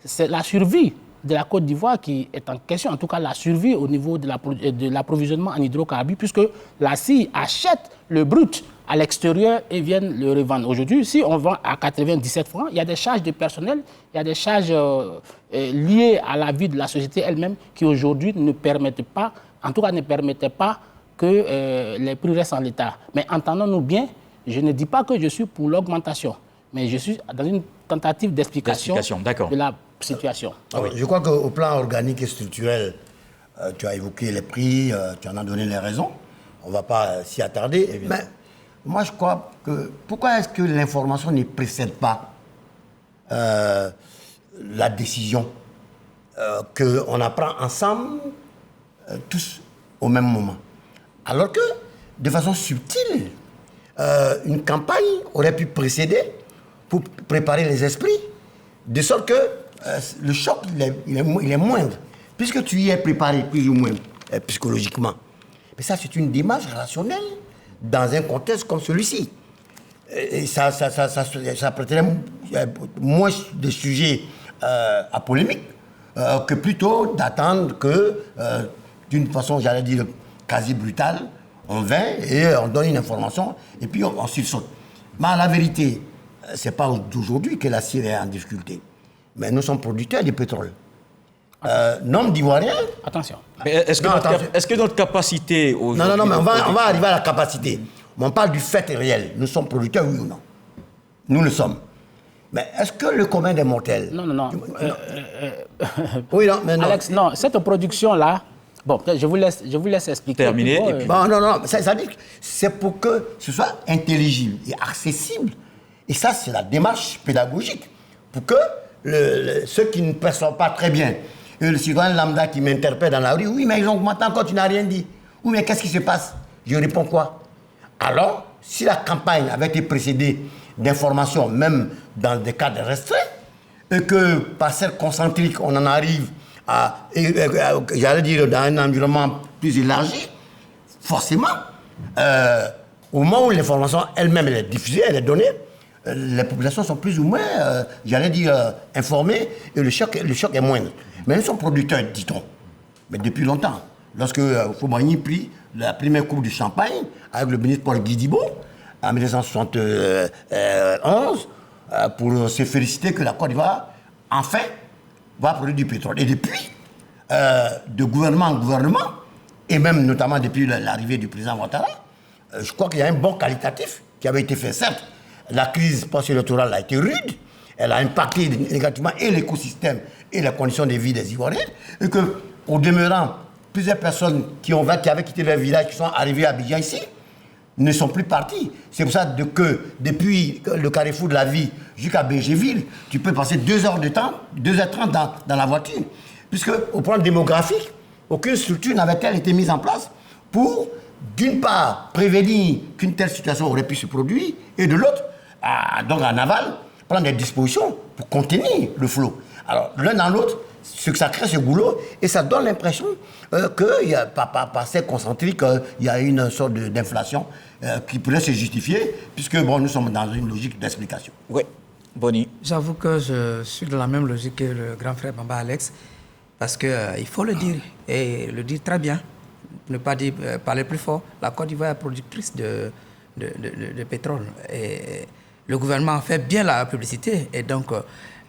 c'est la survie de la Côte d'Ivoire qui est en question, en tout cas la survie au niveau de l'approvisionnement en hydrocarbures, puisque la CIE achète le brut à l'extérieur et viennent le revendre. Aujourd'hui, si on vend à 97 francs, il y a des charges de personnel, il y a des charges liées à la vie de la société elle-même qui aujourd'hui ne permettent pas, en tout cas ne permettaient pas que les prix restent en l'état. Mais entendons-nous bien, je ne dis pas que je suis pour l'augmentation, mais je suis dans une tentative d'explication de la situation. Oui. Je crois qu'au plan organique et structurel, tu as évoqué les prix, tu en as donné les raisons. On ne va pas s'y attarder. Évidemment. Mais moi, je crois que... Pourquoi est-ce que l'information ne précède pas la décision qu'on apprend ensemble, tous, au même moment? Alors que, de façon subtile, une campagne aurait pu précéder pour préparer les esprits, de sorte que le choc, il est moindre, puisque tu y es préparé plus ou moins psychologiquement. Mais ça, c'est une démarche rationnelle dans un contexte comme celui-ci. Et ça prêterait moins de sujets à polémique que plutôt d'attendre que, d'une façon, j'allais dire, quasi brutale, on vient et on donne une information et puis on sursaute. Mais la vérité, ce n'est pas d'aujourd'hui que la Syrie est en difficulté. Mais nous sommes producteurs de pétrole. Nombre d'Ivoiriens... Attention. Mais est-ce que notre capacité aujourd'hui... Non, mais on va arriver à la capacité. Mais on parle du fait réel. Nous sommes producteurs, oui ou non? Nous le sommes. Mais est-ce que le commun des mortels... Non. Oui, non, mais non. Alex, non, cette production-là... Bon, je vous laisse expliquer. Terminé. Non, ça dit que c'est pour que ce soit intelligible et accessible. Et ça, c'est la démarche pédagogique. Pour que ceux qui ne perçoivent pas très bien, le citoyen lambda qui m'interpelle dans la rue, oui, mais ils ont augmenté encore, tu n'as rien dit. Oui, mais qu'est-ce qui se passe? Je réponds quoi? Alors, si la campagne avait été précédée d'informations, même dans des cadres restreints, et que par cercle concentrique, on en arrive j'allais dire, dans un environnement plus élargi, forcément, au moment où l'information elle-même elle est diffusée, elle est donnée, les populations sont plus ou moins, j'allais dire, informées et le choc est moindre. Mais nous sommes producteurs, dit-on. Mais depuis longtemps, lorsque Foumbagny prit la première coupe du champagne avec le ministre Paul Guidibo en 1971 pour se féliciter que la Côte d'Ivoire, enfin, va produire du pétrole. Et depuis, de gouvernement en gouvernement, et même notamment depuis l'arrivée du président Ouattara, je crois qu'il y a un bond qualitatif qui avait été fait. Certes, la crise post-électorale a été rude, elle a impacté négativement et l'écosystème et les conditions de vie des Ivoiriens, et qu'au demeurant, plusieurs personnes qui avaient quitté leur village, qui sont arrivées à Abidjan ici, ne sont plus partis. C'est pour ça que depuis le carrefour de la vie jusqu'à Bégerville, tu peux passer 2 heures de temps, 2h30 dans la voiture. Puisque au plan démographique, aucune structure n'avait-elle été mise en place pour, d'une part, prévenir qu'une telle situation aurait pu se produire, et de l'autre, donc en aval, prendre des dispositions pour contenir le flot. Alors, l'un dans l'autre, ce que ça crée, ce goulot, et ça donne l'impression qu'il y a, par ces concentriques, il y a une sorte d'inflation qui pourrait se justifier, puisque nous sommes dans une logique d'explication. Oui, Boni. J'avoue que je suis dans la même logique que le grand frère Bamba Alex, parce qu'il faut le dire, et le dire très bien, ne pas dire, parler plus fort. La Côte d'Ivoire est productrice de pétrole, et le gouvernement fait bien la publicité, et donc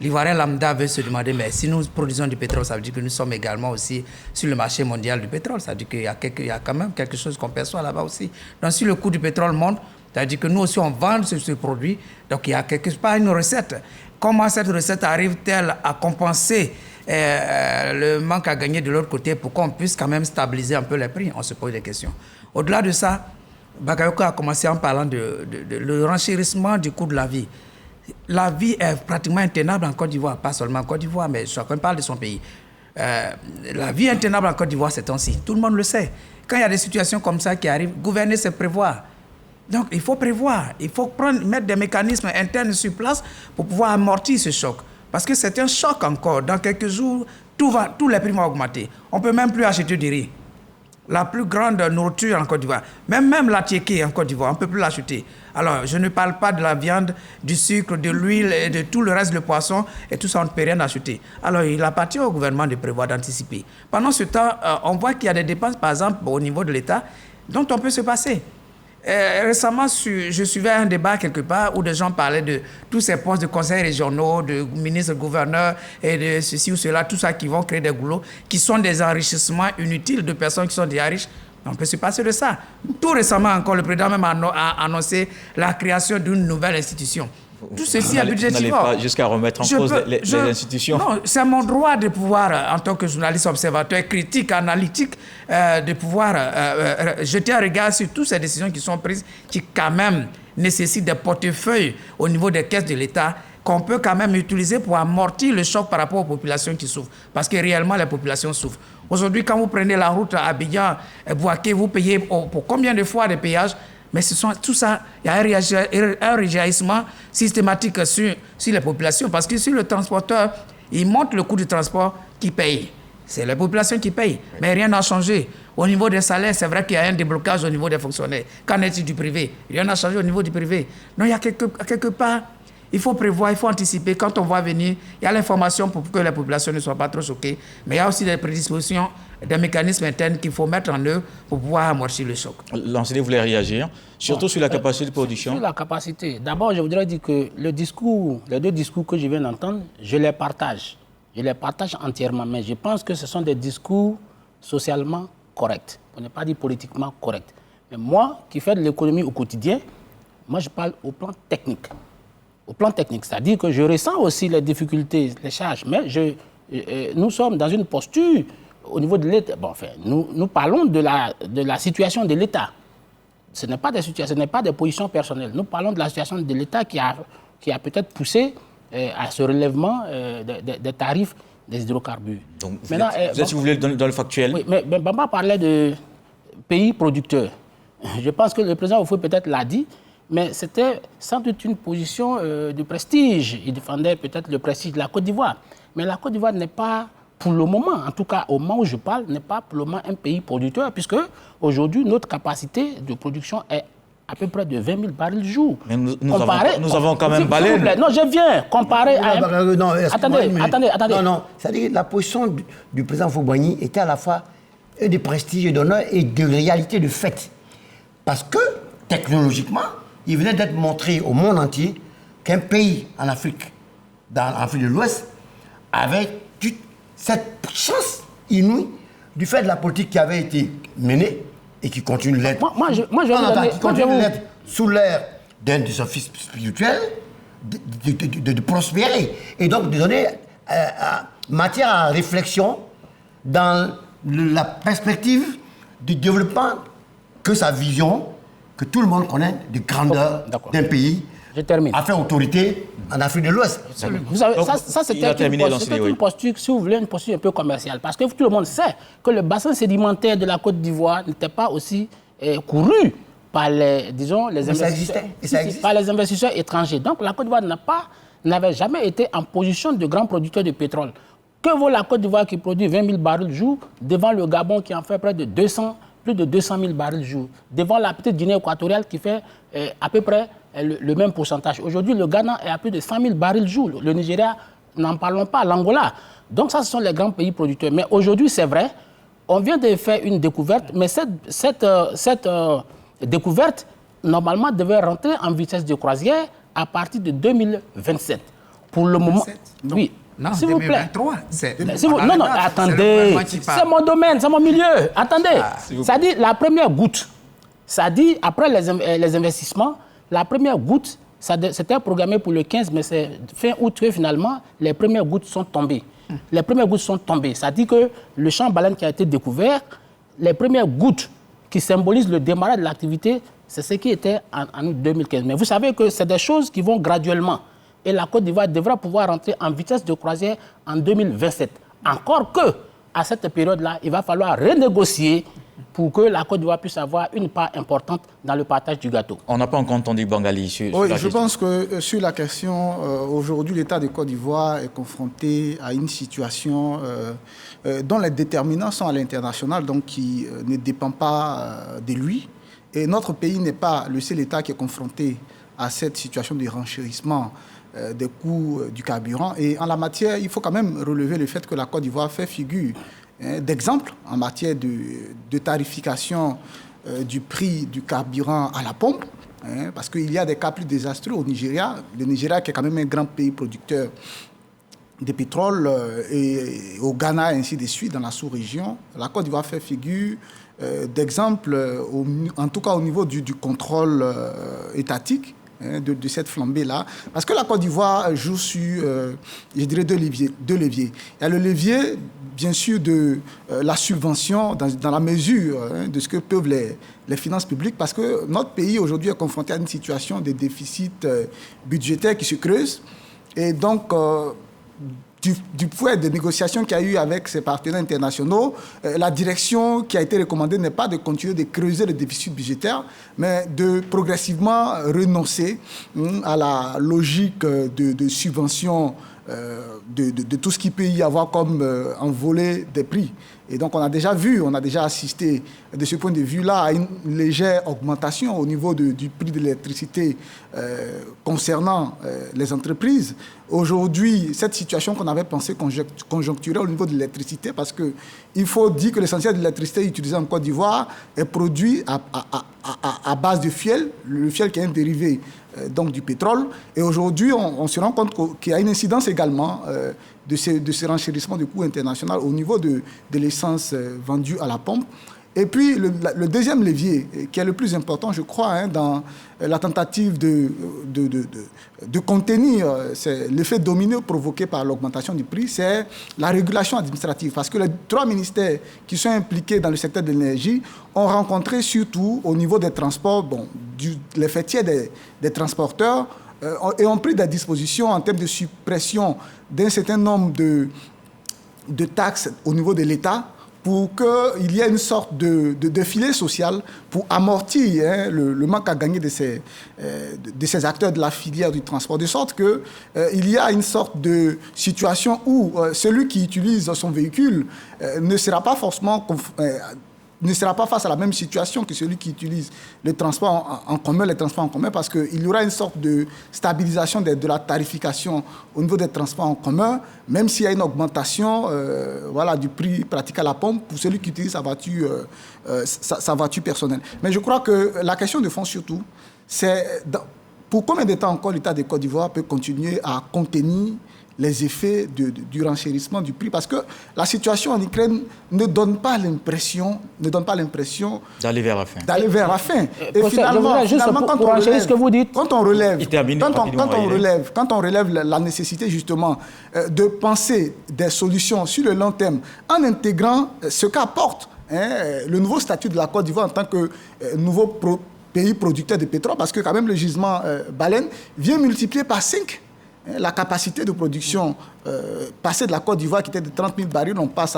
l'Ivoirien lambda veut se demander, mais si nous produisons du pétrole, ça veut dire que nous sommes également aussi sur le marché mondial du pétrole. Ça veut dire qu'il y a quand même quelque chose qu'on perçoit là-bas aussi. Donc si le coût du pétrole monte, ça veut dire que nous aussi on vend ce produit. Donc il y a quelque part une recette. Comment cette recette arrive-t-elle à compenser le manque à gagner de l'autre côté pour qu'on puisse quand même stabiliser un peu les prix? On se pose des questions. Au-delà de ça, Bakayoko a commencé en parlant de le renchérissement du coût de la vie. La vie est pratiquement intenable en Côte d'Ivoire, pas seulement en Côte d'Ivoire, mais chacun parle de son pays. La vie est intenable en Côte d'Ivoire ces temps-ci, tout le monde le sait. Quand il y a des situations comme ça qui arrivent, gouverner, c'est prévoir. Donc il faut prévoir, il faut mettre des mécanismes internes sur place pour pouvoir amortir ce choc. Parce que c'est un choc encore. Dans quelques jours, tous les prix vont augmenter. On ne peut même plus acheter du riz. La plus grande nourriture en Côte d'Ivoire, même la tiéké en Côte d'Ivoire, on ne peut plus l'acheter. Alors, je ne parle pas de la viande, du sucre, de l'huile et de tout le reste, le poisson, et tout ça, on ne peut rien acheter. Alors, il appartient au gouvernement de prévoir, d'anticiper. Pendant ce temps, on voit qu'il y a des dépenses, par exemple, au niveau de l'État, dont on peut se passer. Récemment, je suivais un débat quelque part où des gens parlaient de tous ces postes de conseils régionaux, de ministres, gouverneurs et de ceci ou cela, tout ça qui vont créer des goulots, qui sont des enrichissements inutiles de personnes qui sont déjà riches. On peut se passer de ça. Tout récemment encore, le président même a annoncé la création d'une nouvelle institution. Tout ceci est budgétivore. Vous n'allez pas jusqu'à remettre en cause les institutions. Non, c'est mon droit de pouvoir, en tant que journaliste observateur, critique, analytique, de pouvoir jeter un regard sur toutes ces décisions qui sont prises, qui quand même nécessitent des portefeuilles au niveau des caisses de l'État, qu'on peut quand même utiliser pour amortir le choc par rapport aux populations qui souffrent. Parce que réellement, les populations souffrent. Aujourd'hui, quand vous prenez la route à Abidjan, Bouaké, vous payez pour combien de fois de péage? Mais tout ça, il y a un réjaillissement systématique sur les populations. Parce que si le transporteur, il monte le coût du transport, qui paye? C'est les populations qui payent. Mais rien n'a changé. Au niveau des salaires, c'est vrai qu'il y a un déblocage au niveau des fonctionnaires. Qu'en est-il du privé? Rien n'a changé au niveau du privé. Donc il y a quelque part, il faut prévoir, il faut anticiper. Quand on va venir, il y a l'information pour que les populations ne soient pas trop choquées. Mais il y a aussi des prédispositions, des mécanismes internes qu'il faut mettre en œuvre pour pouvoir amortir le choc. L'enseignant voulait réagir, surtout sur la capacité de production. Sur la capacité. D'abord, je voudrais dire que les deux discours que je viens d'entendre, je les partage. Je les partage entièrement. Mais je pense que ce sont des discours socialement corrects, pour ne pas dire politiquement corrects. Mais moi, qui fais de l'économie au quotidien, moi, je parle au plan technique. Au plan technique, c'est-à-dire que je ressens aussi les difficultés, les charges, mais nous sommes dans une posture au niveau de l'État. Bon, enfin, nous parlons de la situation de l'État. Ce n'est pas des positions personnelles. Nous parlons de la situation de l'État qui a peut-être poussé à ce relèvement des tarifs des hydrocarbures. Donc, si vous voulez, dans le factuel. Oui, mais Bamba parlait de pays producteurs. Je pense que le président Oufoué peut-être l'a dit, mais c'était sans doute une position de prestige. Il défendait peut-être le prestige de la Côte d'Ivoire. Mais la Côte d'Ivoire n'est pas, pour le moment, en tout cas au moment où je parle, n'est pas pour le moment un pays producteur, puisque aujourd'hui, notre capacité de production est à peu près de 20 000 barils jour. Mais nous avons quand même Baleine. Non, je viens comparer à... Attendez. Non, c'est-à-dire la position du président Foubani était à la fois de prestige et d'honneur et de réalité de fait. Parce que, technologiquement, il venait d'être montré au monde entier qu'un pays en Afrique, dans l'Afrique de l'Ouest, avait toute cette chance inouïe du fait de la politique qui avait été menée et qui continue de l'être. Sous l'ère d'un de son fils spirituel, de prospérer et donc de donner matière à réflexion dans la perspective du développement que sa vision, que tout le monde connaît, de grandeur d'un pays, à faire autorité en Afrique de l'Ouest. Vous savez, ça c'était une posture, si vous voulez, une posture un peu commerciale. Parce que tout le monde sait que le bassin sédimentaire de la Côte d'Ivoire n'était pas aussi couru par les investisseurs étrangers. Donc la Côte d'Ivoire n'avait jamais été en position de grand producteur de pétrole. Que vaut la Côte d'Ivoire qui produit 20 000 barils jour devant le Gabon qui en fait plus de 200 000 barils jour, devant la petite Guinée équatoriale qui fait à peu près le même pourcentage. Aujourd'hui, le Ghana est à plus de 100 000 barils jour. Le Nigeria, n'en parlons pas, l'Angola. Donc ça, ce sont les grands pays producteurs. Mais aujourd'hui, c'est vrai, on vient de faire une découverte, mais cette découverte, normalement, devait rentrer en vitesse de croisière à partir de 2027. Pour le moment... Oui. Non, s'il vous plaît. 2023. Non, attendez. C'est mon domaine, c'est mon milieu. Attendez. Ça dit la première goutte. Ça dit, après les investissements, la première goutte, c'était programmé pour le 15, mais c'est fin août que finalement, les premières gouttes sont tombées. Les premières gouttes sont tombées. Ça dit que le champ baleine qui a été découvert, les premières gouttes qui symbolisent le démarrage de l'activité, C'est ce qui était en août 2015. Mais vous savez que c'est des choses qui vont graduellement. Et la Côte d'Ivoire devra pouvoir rentrer en vitesse de croisière en 2027. Encore que, à cette période-là, il va falloir renégocier pour que la Côte d'Ivoire puisse avoir une part importante dans le partage du gâteau. On n'a pas encore entendu Bangali sur oui, la je pense que sur la question, aujourd'hui, l'État de Côte d'Ivoire est confronté à une situation dont les déterminants sont à l'international, donc qui ne dépend pas de lui. Et notre pays n'est pas le seul État qui est confronté à cette situation de renchérissement des coûts du carburant. Et en la matière, il faut quand même relever le fait que la Côte d'Ivoire fait figure d'exemple en matière de tarification du prix du carburant à la pompe, parce qu'il y a des cas plus désastreux au Nigeria. Le Nigeria qui est quand même un grand pays producteur de pétrole, et au Ghana, ainsi de suite, dans la sous-région. La Côte d'Ivoire fait figure d'exemple, en tout cas au niveau du contrôle étatique, de cette flambée-là. Parce que la Côte d'Ivoire joue sur, je dirais, deux leviers. Il y a le levier, bien sûr, de la subvention, dans la mesure de ce que peuvent les finances publiques, parce que notre pays, aujourd'hui, est confronté à une situation de déficit budgétaire qui se creuse. Et donc, du point de négociation qu'il y a eu avec ses partenaires internationaux, la direction qui a été recommandée n'est pas de continuer de creuser le déficit budgétaire, mais de progressivement renoncer à la logique de subvention de tout ce qui peut y avoir comme envolée des prix. Et donc, on a déjà assisté de ce point de vue-là à une légère augmentation au niveau du prix de l'électricité concernant les entreprises. Aujourd'hui, cette situation qu'on avait pensée conjoncturelle au niveau de l'électricité, parce qu'il faut dire que l'essentiel de l'électricité utilisée en Côte d'Ivoire est produit à base de fiel, le fiel qui est un dérivé donc du pétrole. Et aujourd'hui, on se rend compte qu'il y a une incidence également de ce renchérissement du coût international au niveau de l'essence vendue à la pompe. Et puis, le deuxième levier, qui est le plus important, je crois, dans la tentative de contenir l'effet domino provoqué par l'augmentation du prix, c'est la régulation administrative. Parce que les 3 ministères qui sont impliqués dans le secteur de l'énergie ont rencontré surtout au niveau des transports, les fêtiers des transporteurs, et ont pris des dispositions en termes de suppression d'un certain nombre de taxes au niveau de l'État, pour qu'il y ait une sorte de filet social pour amortir le manque à gagner de ces acteurs de la filière du transport. De sorte qu'il y a une sorte de situation où celui qui utilise son véhicule ne sera pas forcément ne sera pas face à la même situation que celui qui utilise le transport en commun, les transports en commun, parce qu'il y aura une sorte de stabilisation de la tarification au niveau des transports en commun, même s'il y a une augmentation du prix pratiqué à la pompe pour celui qui utilise sa voiture personnelle. Mais je crois que la question de fond surtout, c'est pour combien de temps encore l'État de Côte d'Ivoire peut continuer à contenir les effets du renchérissement du prix, parce que la situation en Ukraine ne donne pas l'impression d'aller vers la fin. Et finalement, quand on relève la nécessité justement de penser des solutions sur le long terme en intégrant ce qu'apporte le nouveau statut de la Côte d'Ivoire en tant que nouveau pays producteur de pétrole, parce que quand même le gisement Baleine vient multiplier par 5 la capacité de production passée de la Côte d'Ivoire qui était de 30 000 barils, on passe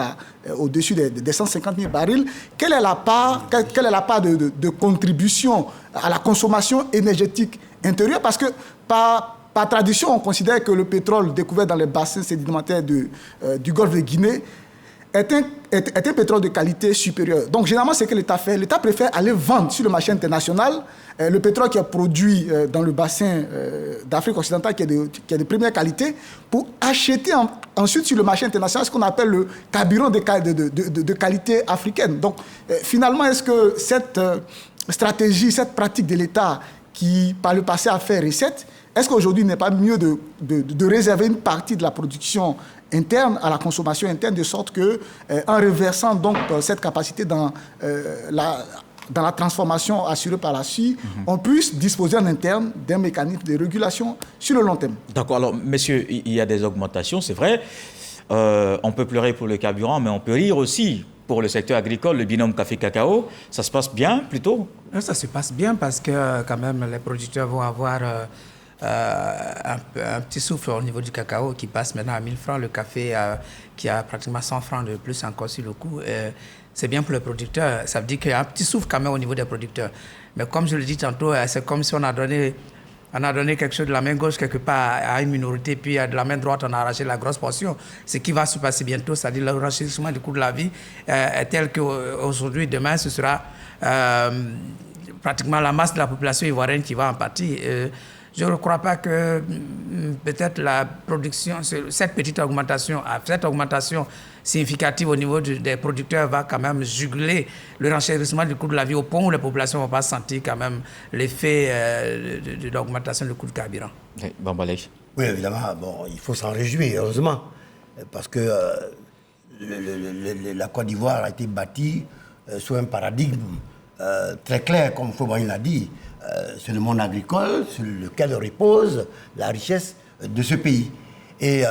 au-dessus des 150 000 barils. Quelle est la part de contribution à la consommation énergétique intérieure? Parce que par tradition, on considère que le pétrole découvert dans les bassins sédimentaires du golfe de Guinée est un pétrole de qualité supérieure. Donc, généralement, c'est que l'État fait. L'État préfère aller vendre sur le marché international le pétrole qui est produit dans le bassin d'Afrique occidentale, qui est de première qualité, pour acheter ensuite sur le marché international ce qu'on appelle le carburant de qualité africaine. Donc, finalement, est-ce que cette stratégie, cette pratique de l'État qui, par le passé, a fait recette, est-ce qu'aujourd'hui, il n'est pas mieux de réserver une partie de la production interne à la consommation interne, de sorte que, en reversant donc cette capacité dans la transformation assurée par la CIE, on puisse disposer en interne d'un mécanisme de régulation sur le long terme. D'accord. Alors, messieurs, il y a des augmentations, c'est vrai. On peut pleurer pour le carburant, mais on peut rire aussi pour le secteur agricole, le binôme café-cacao. Ça se passe bien plutôt? Ça se passe bien parce que quand même les producteurs vont avoir un petit souffle au niveau du cacao qui passe maintenant à 1000 francs. Le café qui a pratiquement 100 francs de plus encore sur le coup. C'est bien pour les producteurs. Ça veut dire qu'il y a un petit souffle quand même au niveau des producteurs. Mais comme je le dis tantôt, c'est comme si on a donné quelque chose de la main gauche quelque part à une minorité, puis de la main droite, on a arraché la grosse portion. Ce qui va se passer bientôt, c'est-à-dire le renchérissement du coût de la vie est tel qu'aujourd'hui, demain, ce sera pratiquement la masse de la population ivoirienne qui va en pâtir. Je ne crois pas que peut-être la production, cette augmentation significative au niveau des producteurs va quand même juguler le renchérissement du coût de la vie au point où les populations ne vont pas sentir quand même l'effet de l'augmentation du coût de carburant. Oui, évidemment, bon, il faut s'en réjouir, heureusement, parce que la Côte d'Ivoire a été bâtie sous un paradigme très clair, comme Foubaïn l'a dit. C'est le monde agricole sur lequel repose la richesse de ce pays. Et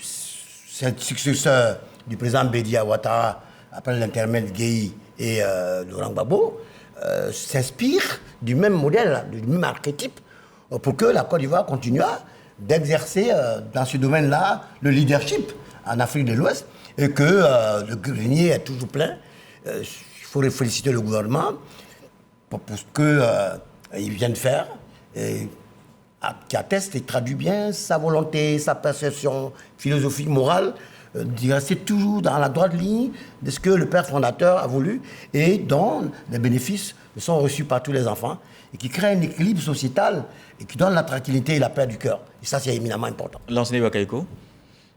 cette successeur du président Bédia Ouattara, après l'intermède Gueye et Laurent Gbagbo, s'inspire du même modèle, du même archétype, pour que la Côte d'Ivoire continue d'exercer dans ce domaine-là le leadership en Afrique de l'Ouest, et que le grenier est toujours plein. Il faut féliciter le gouvernement pour ce qu'il vient de faire, qui atteste et traduit bien sa volonté, sa perception philosophique, morale, d'y rester toujours dans la droite ligne de ce que le père fondateur a voulu et dont les bénéfices sont reçus par tous les enfants et qui crée un équilibre sociétal et qui donne la tranquillité et la paix du cœur. Et ça, c'est éminemment important. L'enseignant Bakayoko.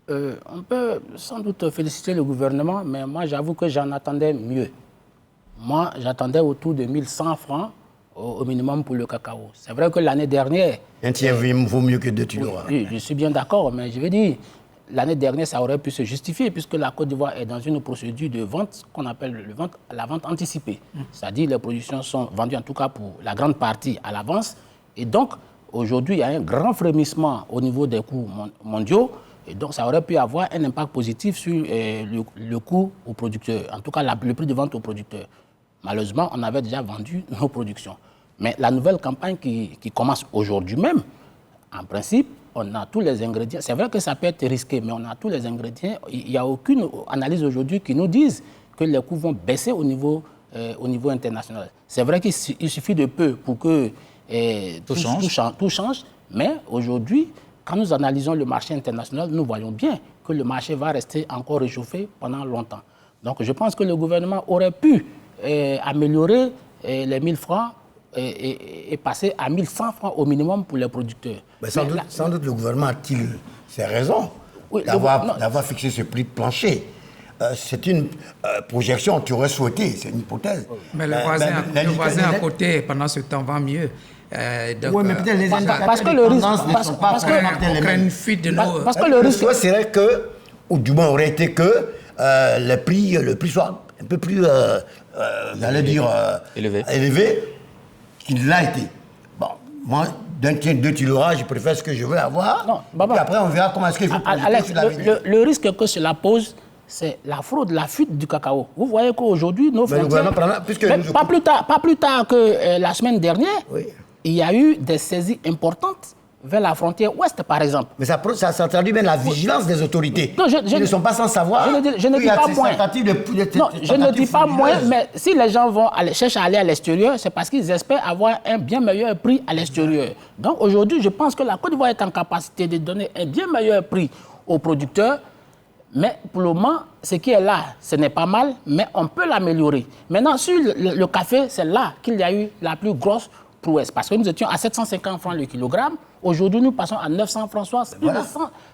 On peut sans doute féliciter le gouvernement, mais moi, j'avoue que j'en attendais mieux. Moi, j'attendais autour de 1100 francs au minimum pour le cacao. C'est vrai que l'année dernière... Un tiers vaut mieux que 2 kilos. Oui, je suis bien d'accord, mais je veux dire, l'année dernière, ça aurait pu se justifier puisque la Côte d'Ivoire est dans une procédure de vente qu'on appelle la vente anticipée. C'est-à-dire les productions sont vendues en tout cas pour la grande partie à l'avance. Et donc, aujourd'hui, il y a un grand frémissement au niveau des coûts mondiaux. Et donc, ça aurait pu avoir un impact positif sur le coût aux producteurs, en tout cas le prix de vente aux producteurs. Malheureusement, on avait déjà vendu nos productions. Mais la nouvelle campagne qui commence aujourd'hui même, en principe, on a tous les ingrédients. C'est vrai que ça peut être risqué, mais on a tous les ingrédients. Il n'y a aucune analyse aujourd'hui qui nous dise que les coûts vont baisser au niveau international. C'est vrai qu'il suffit de peu pour que tout change. Mais aujourd'hui, quand nous analysons le marché international, nous voyons bien que le marché va rester encore réchauffé pendant longtemps. Donc je pense que le gouvernement aurait pu améliorer les 1000 francs et passer à 1100 francs au minimum pour les producteurs. Mais sans doute le gouvernement a-t-il ses raisons d'avoir fixé ce prix plancher. C'est une projection, tu aurais souhaité, c'est une hypothèse. Mais le voisin à côté, pendant ce temps, va mieux. Oui, mais peut-être les parce que le risque, parce que le risque, serait que, ou du moins aurait été que le prix soit un peu plus, j'allais dire, élevé qu'il l'a été. Bon, moi, d'un tiers, 2 kilos, je préfère ce que je veux avoir. Non, et après, on verra comment est-ce qu'il faut le risque que cela pose, c'est la fraude, la fuite du cacao. Vous voyez qu'aujourd'hui, nos frontières... Pas plus tard que la semaine dernière, oui. Il y a eu des saisies importantes vers la frontière ouest, par exemple. Mais ça traduit bien la vigilance des autorités. Non, ils ne sont pas sans savoir. Je ne dis pas moins. Non, je ne dis pas moins, mais si les gens cherchent à aller à l'extérieur, c'est parce qu'ils espèrent avoir un bien meilleur prix à l'extérieur. Donc aujourd'hui, je pense que la Côte d'Ivoire est en capacité de donner un bien meilleur prix aux producteurs. Mais pour le moment, ce qui est là, ce n'est pas mal, mais on peut l'améliorer. Maintenant, sur le café, c'est là qu'il y a eu la plus grosse prouesse. Parce que nous étions à 750 francs le kilogramme. Aujourd'hui, nous passons à 900 francs, soit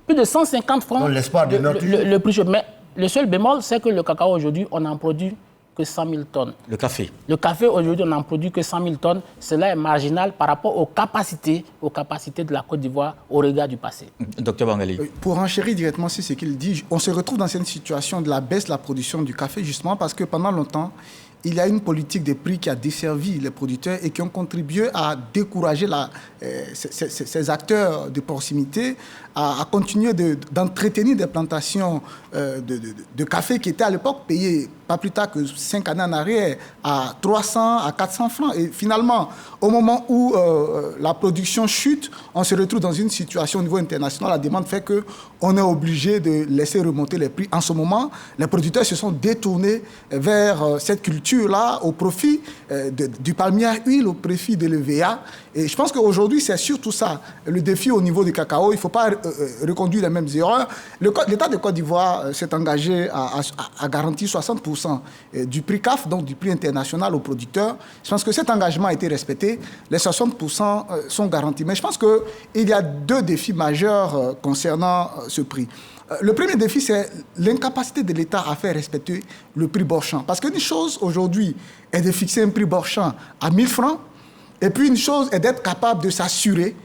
plus de 150 francs le prix. Mais le seul bémol, c'est que le cacao, aujourd'hui, on n'en produit que 100 000 tonnes. Le café. Le café, aujourd'hui, on n'en produit que 100 000 tonnes. Cela est marginal par rapport aux capacités de la Côte d'Ivoire au regard du passé. Docteur Bangali. Pour renchérir directement sur ce qu'il dit, on se retrouve dans cette situation de la baisse de la production du café, justement parce que pendant longtemps, il y a une politique des prix qui a desservi les producteurs et qui ont contribué à décourager ces acteurs de proximité à continuer d'entretenir des plantations de café qui étaient à l'époque payées pas plus tard que 5 années en arrière à 300 à 400 francs. Et finalement, au moment où la production chute, on se retrouve dans une situation au niveau international. La demande fait qu'on est obligé de laisser remonter les prix. En ce moment, les producteurs se sont détournés vers cette culture-là au profit du palmier à huile, au profit de l'EVA. Et je pense qu'aujourd'hui, c'est surtout ça, le défi au niveau du cacao. Il ne faut pas reconduire les mêmes erreurs. L'État de Côte d'Ivoire s'est engagé à garantir 60% du prix CAF, donc du prix international aux producteurs. Je pense que cet engagement a été respecté. Les 60% sont garantis. Mais je pense qu'il y a 2 défis majeurs concernant ce prix. Le premier défi, c'est l'incapacité de l'État à faire respecter le prix Borchamp. Parce qu'une chose, aujourd'hui, est de fixer un prix Borchamp à 1000 francs. Et puis une chose est d'être capable de s'assurer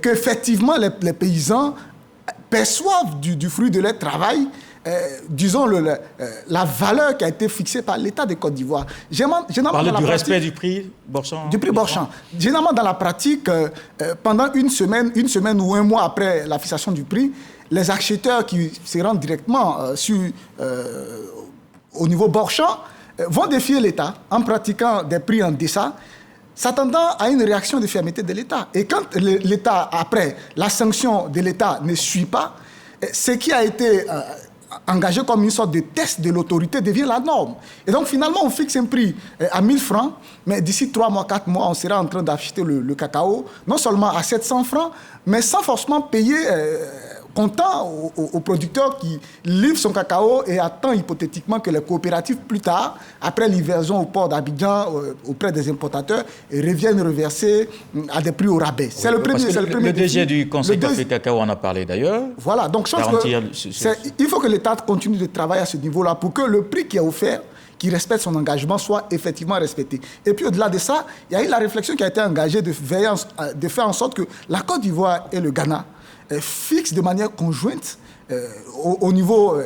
qu'effectivement les paysans perçoivent du fruit de leur travail, disons, la valeur qui a été fixée par l'État de Côte d'Ivoire. Parler du respect du prix Borchamp. Du prix Borchamp. Généralement, dans la pratique, pendant une semaine ou un mois après la fixation du prix, les acheteurs qui se rendent directement au niveau Borchamp vont défier l'État en pratiquant des prix en deçà, s'attendant à une réaction de fermeté de l'État. Et quand l'État, après, la sanction de l'État ne suit pas, ce qui a été engagé comme une sorte de test de l'autorité devient la norme. Et donc, finalement, on fixe un prix à 1000 francs, mais d'ici 3 mois, 4 mois, on sera en train d'acheter le cacao, non seulement à 700 francs, mais sans forcément payer comptant aux producteurs qui livrent son cacao et attend hypothétiquement que les coopératives, plus tard, après livraison au port d'Abidjan auprès des importateurs, reviennent reverser à des prix au rabais. C'est le premier défi. Le DG du Conseil Café Cacao en a parlé d'ailleurs. Voilà, donc je pense il faut que l'État continue de travailler à ce niveau-là pour que le prix qui est offert, qui respecte son engagement, soit effectivement respecté. Et puis au-delà de ça, il y a eu la réflexion qui a été engagée de faire en sorte que la Côte d'Ivoire et le Ghana fixe de manière conjointe au niveau,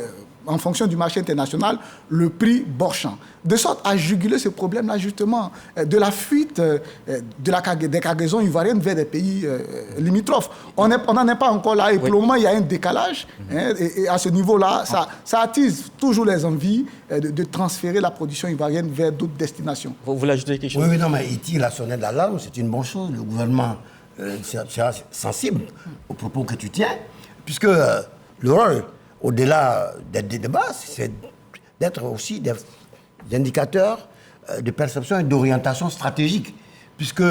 en fonction du marché international, le prix Borchamp. De sorte à juguler ce problème-là, justement, de la fuite des cargaisons ivoiriennes vers des pays limitrophes. On n'en est pas encore là, et pour le moment, il y a un décalage. Et à ce niveau-là, ça attise toujours les envies de transférer la production ivoirienne vers d'autres destinations. Vous voulez ajouter quelque chose? Oui, non, mais il tire la sonnette d'alarme, c'est une bonne chose. Le gouvernement sera sensible aux propos que tu tiens, puisque le rôle, au-delà des débats, c'est d'être aussi des indicateurs de perception et d'orientation stratégique. Puisque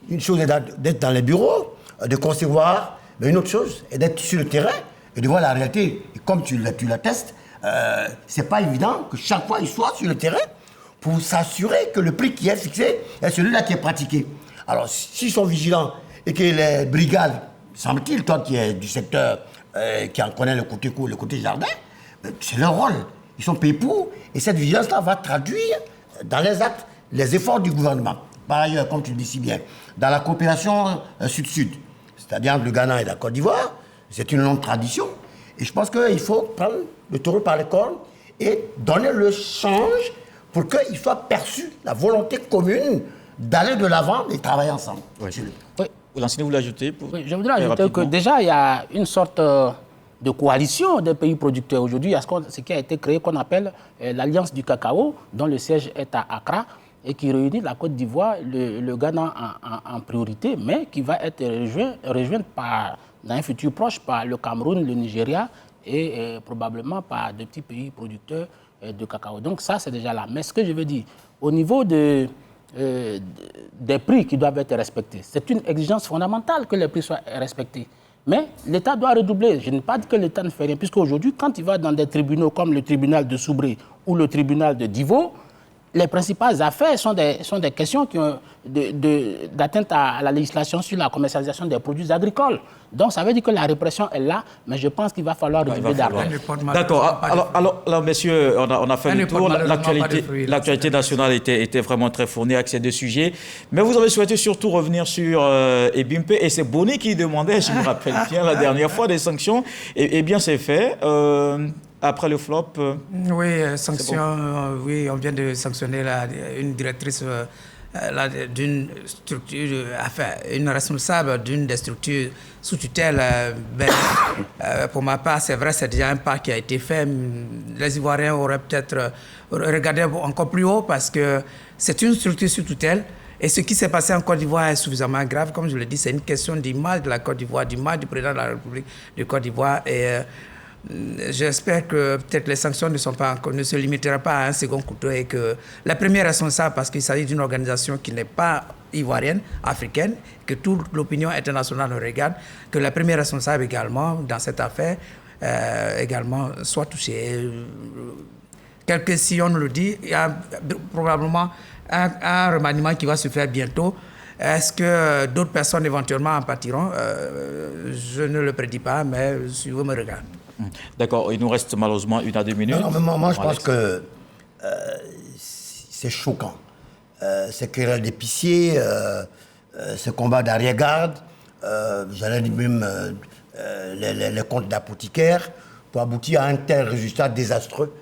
une chose est d'être dans les bureaux, de concevoir, mais une autre chose est d'être sur le terrain et de voir la réalité. Et comme tu l'attestes, c'est pas évident que chaque fois il soit sur le terrain pour s'assurer que le prix qui est fixé est celui-là qui est pratiqué. Alors, s'ils sont vigilants et que les brigades, semble-t-il, toi qui es du secteur, qui en connaît le côté jardin, c'est leur rôle. Ils sont payés pour, et cette vigilance-là va traduire dans les actes les efforts du gouvernement. Par ailleurs, comme tu le dis si bien, dans la coopération sud-sud, c'est-à-dire entre le Ghana et la Côte d'Ivoire, c'est une longue tradition. Et je pense qu'il faut prendre le taureau par les cornes et donner le change pour qu'il soit perçu la volonté commune d'aller de l'avant et travailler ensemble. Oui. Vous voulez ajouter Oui, je voudrais ajouter que déjà, il y a une sorte de coalition des pays producteurs. Aujourd'hui, il y a ce qui a été créé qu'on appelle l'Alliance du cacao, dont le siège est à Accra, et qui réunit la Côte d'Ivoire, le Ghana en priorité, mais qui va être rejointe dans un futur proche par le Cameroun, le Nigeria et probablement par des petits pays producteurs de cacao. Donc ça, c'est déjà là. Mais ce que je veux dire, au niveau des prix qui doivent être respectés, c'est une exigence fondamentale que les prix soient respectés. Mais l'État doit redoubler. Je ne dis pas que l'État ne fait rien, puisqu'aujourd'hui, quand il va dans des tribunaux comme le tribunal de Soubré ou le tribunal de Divo, les principales affaires sont des questions d'atteinte à la législation sur la commercialisation des produits agricoles. Donc, ça veut dire que la répression est là, mais je pense qu'il va falloir redoubler d'argent. D'accord. Alors, messieurs, on a fait le tour. L'actualité nationale était vraiment très fournie avec ces deux sujets. Mais vous avez souhaité surtout revenir sur Ebimpe. Et c'est Bonny qui demandait, je me rappelle bien, la dernière fois, des sanctions. Et bien, c'est fait. après le flop. Oui, sanction, bon. Oui, on vient de sanctionner une directrice d'une structure, une responsable d'une des structures sous tutelle. Pour ma part, c'est vrai, c'est déjà un pas qui a été fait. Les Ivoiriens auraient peut-être regardé encore plus haut parce que c'est une structure sous tutelle. Et ce qui s'est passé en Côte d'Ivoire est suffisamment grave. Comme je le dis, c'est une question d'image de la Côte d'Ivoire, d'image du président de la République de Côte d'Ivoire. Et j'espère que peut-être les sanctions ne se limiteront pas à un second couteau et que la première responsable, parce qu'il s'agit d'une organisation qui n'est pas ivoirienne, africaine, que toute l'opinion internationale regarde, que la première responsable également dans cette affaire également soit touchée. Si on le dit, il y a probablement un remaniement qui va se faire bientôt. Est-ce que d'autres personnes éventuellement en pâtiront? Je ne le prédis pas, mais si vous me regardez. D'accord, il nous reste malheureusement 1 à 2 minutes. Non, mais moi je pense que c'est choquant. Ces querelles d'épiciers, ce combat d'arrière-garde, j'allais dire même les comptes d'apothicaires, pour aboutir à un tel résultat désastreux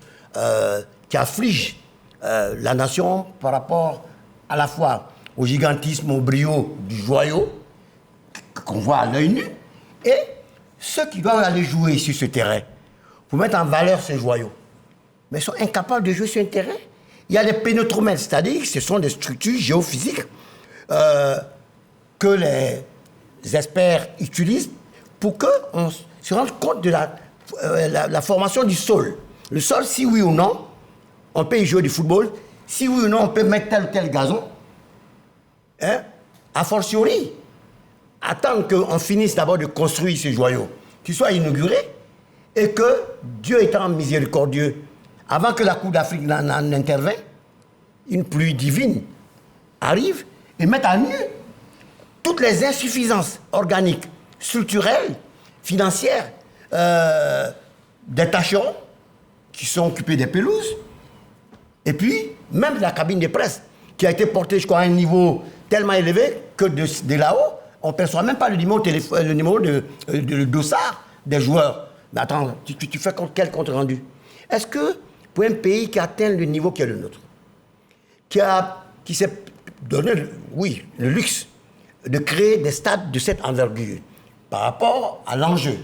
qui afflige la nation par rapport à la fois au gigantisme, au brio du joyau qu'on voit à l'œil nu, et ceux qui doivent aller jouer sur ce terrain pour mettre en valeur ces joyaux, mais sont incapables de jouer sur un terrain. Il y a des pénétromètres, c'est-à-dire que ce sont des structures géophysiques que les experts utilisent pour qu'on se rende compte de la formation du sol. Le sol, si oui ou non, on peut y jouer du football, si oui ou non, on peut mettre tel ou tel gazon. Hein? A fortiori, attendre qu'on finisse d'abord de construire ces joyaux, qu'ils soient inaugurés, et que Dieu étant miséricordieux, avant que la Coupe d'Afrique n'intervienne, une pluie divine arrive et met à nu toutes les insuffisances organiques, structurelles, financières, des tâcherons qui sont occupés des pelouses, et puis même la cabine de presse, qui a été portée, je crois, à un niveau tellement élevé que de là-haut, on ne perçoit même pas le numéro de dossard des joueurs. Mais attends, tu fais quel compte rendu? Est-ce que pour un pays qui atteint le niveau qui est le nôtre, qui s'est donné, oui, le luxe de créer des stades de cette envergure par rapport à l'enjeu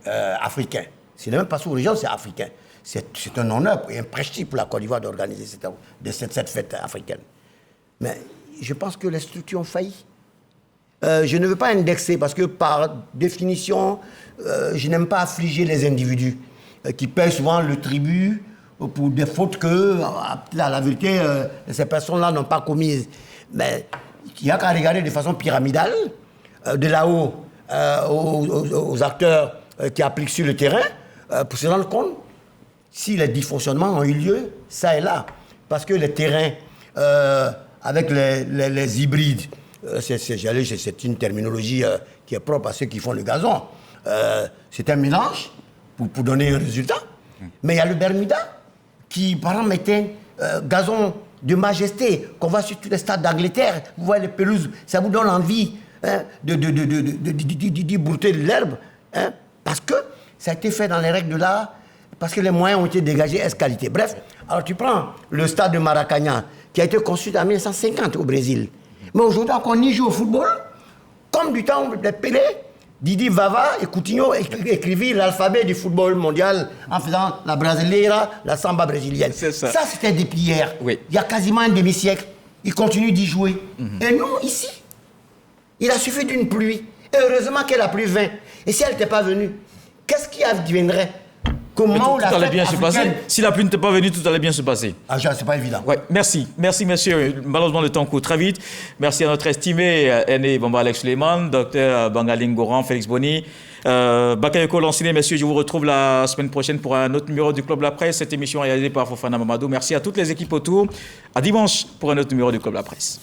africain, ce n'est même pas sous-région, c'est africain. C'est un honneur et un prestige pour la Côte d'Ivoire d'organiser cette fête africaine. Mais je pense que les structures ont failli. Je ne veux pas indexer parce que par définition, je n'aime pas affliger les individus qui paient souvent le tribut pour des fautes que, la vérité, ces personnes-là n'ont pas commises. Mais il n'y a qu'à regarder de façon pyramidale, de là-haut aux acteurs qui appliquent sur le terrain, pour se rendre compte si les dysfonctionnements ont eu lieu, ça et là. Parce que les terrains, avec les hybrides, c'est une terminologie qui est propre à ceux qui font le gazon. C'est un mélange pour donner un résultat. Mais il y a le Bermuda qui, par exemple, mettait gazon de majesté qu'on voit sur tous les stades d'Angleterre. Vous voyez les pelouses, ça vous donne envie de brouter de l'herbe. Hein, parce que ça a été fait dans les règles de l'art, parce que les moyens ont été dégagés S-qualité. Bref, alors tu prends le stade de Maracanã, qui a été construit en 1950 au Brésil. Mais aujourd'hui, on y joue au football, comme du temps de Pelé, Didi Vava et Coutinho écrivaient l'alphabet du football mondial en faisant la brasileira, la samba brésilienne. Ça, c'était depuis hier. Oui. Il y a quasiment un demi-siècle. Ils continuent d'y jouer. Et nous, ici, il a suffi d'une pluie. Et heureusement qu'elle a plu 20. Et si elle n'était pas venue, qu'est-ce qui adviendrait? Comment tout allait bien se passer. Si la pluie n'était pas venue, tout allait bien se passer. Ah, c'est pas évident. Ouais, merci. Merci, monsieur. Malheureusement, le temps court très vite. Merci à notre estimé aîné Bamba Alex Suleiman, docteur Bangaling Goran, Félix Boni, Bakayoko Lanciné. Messieurs, je vous retrouve la semaine prochaine pour un autre numéro du Club de la Presse. Cette émission est réalisée par Fofana Mamadou. Merci à toutes les équipes autour. À dimanche pour un autre numéro du Club de la Presse.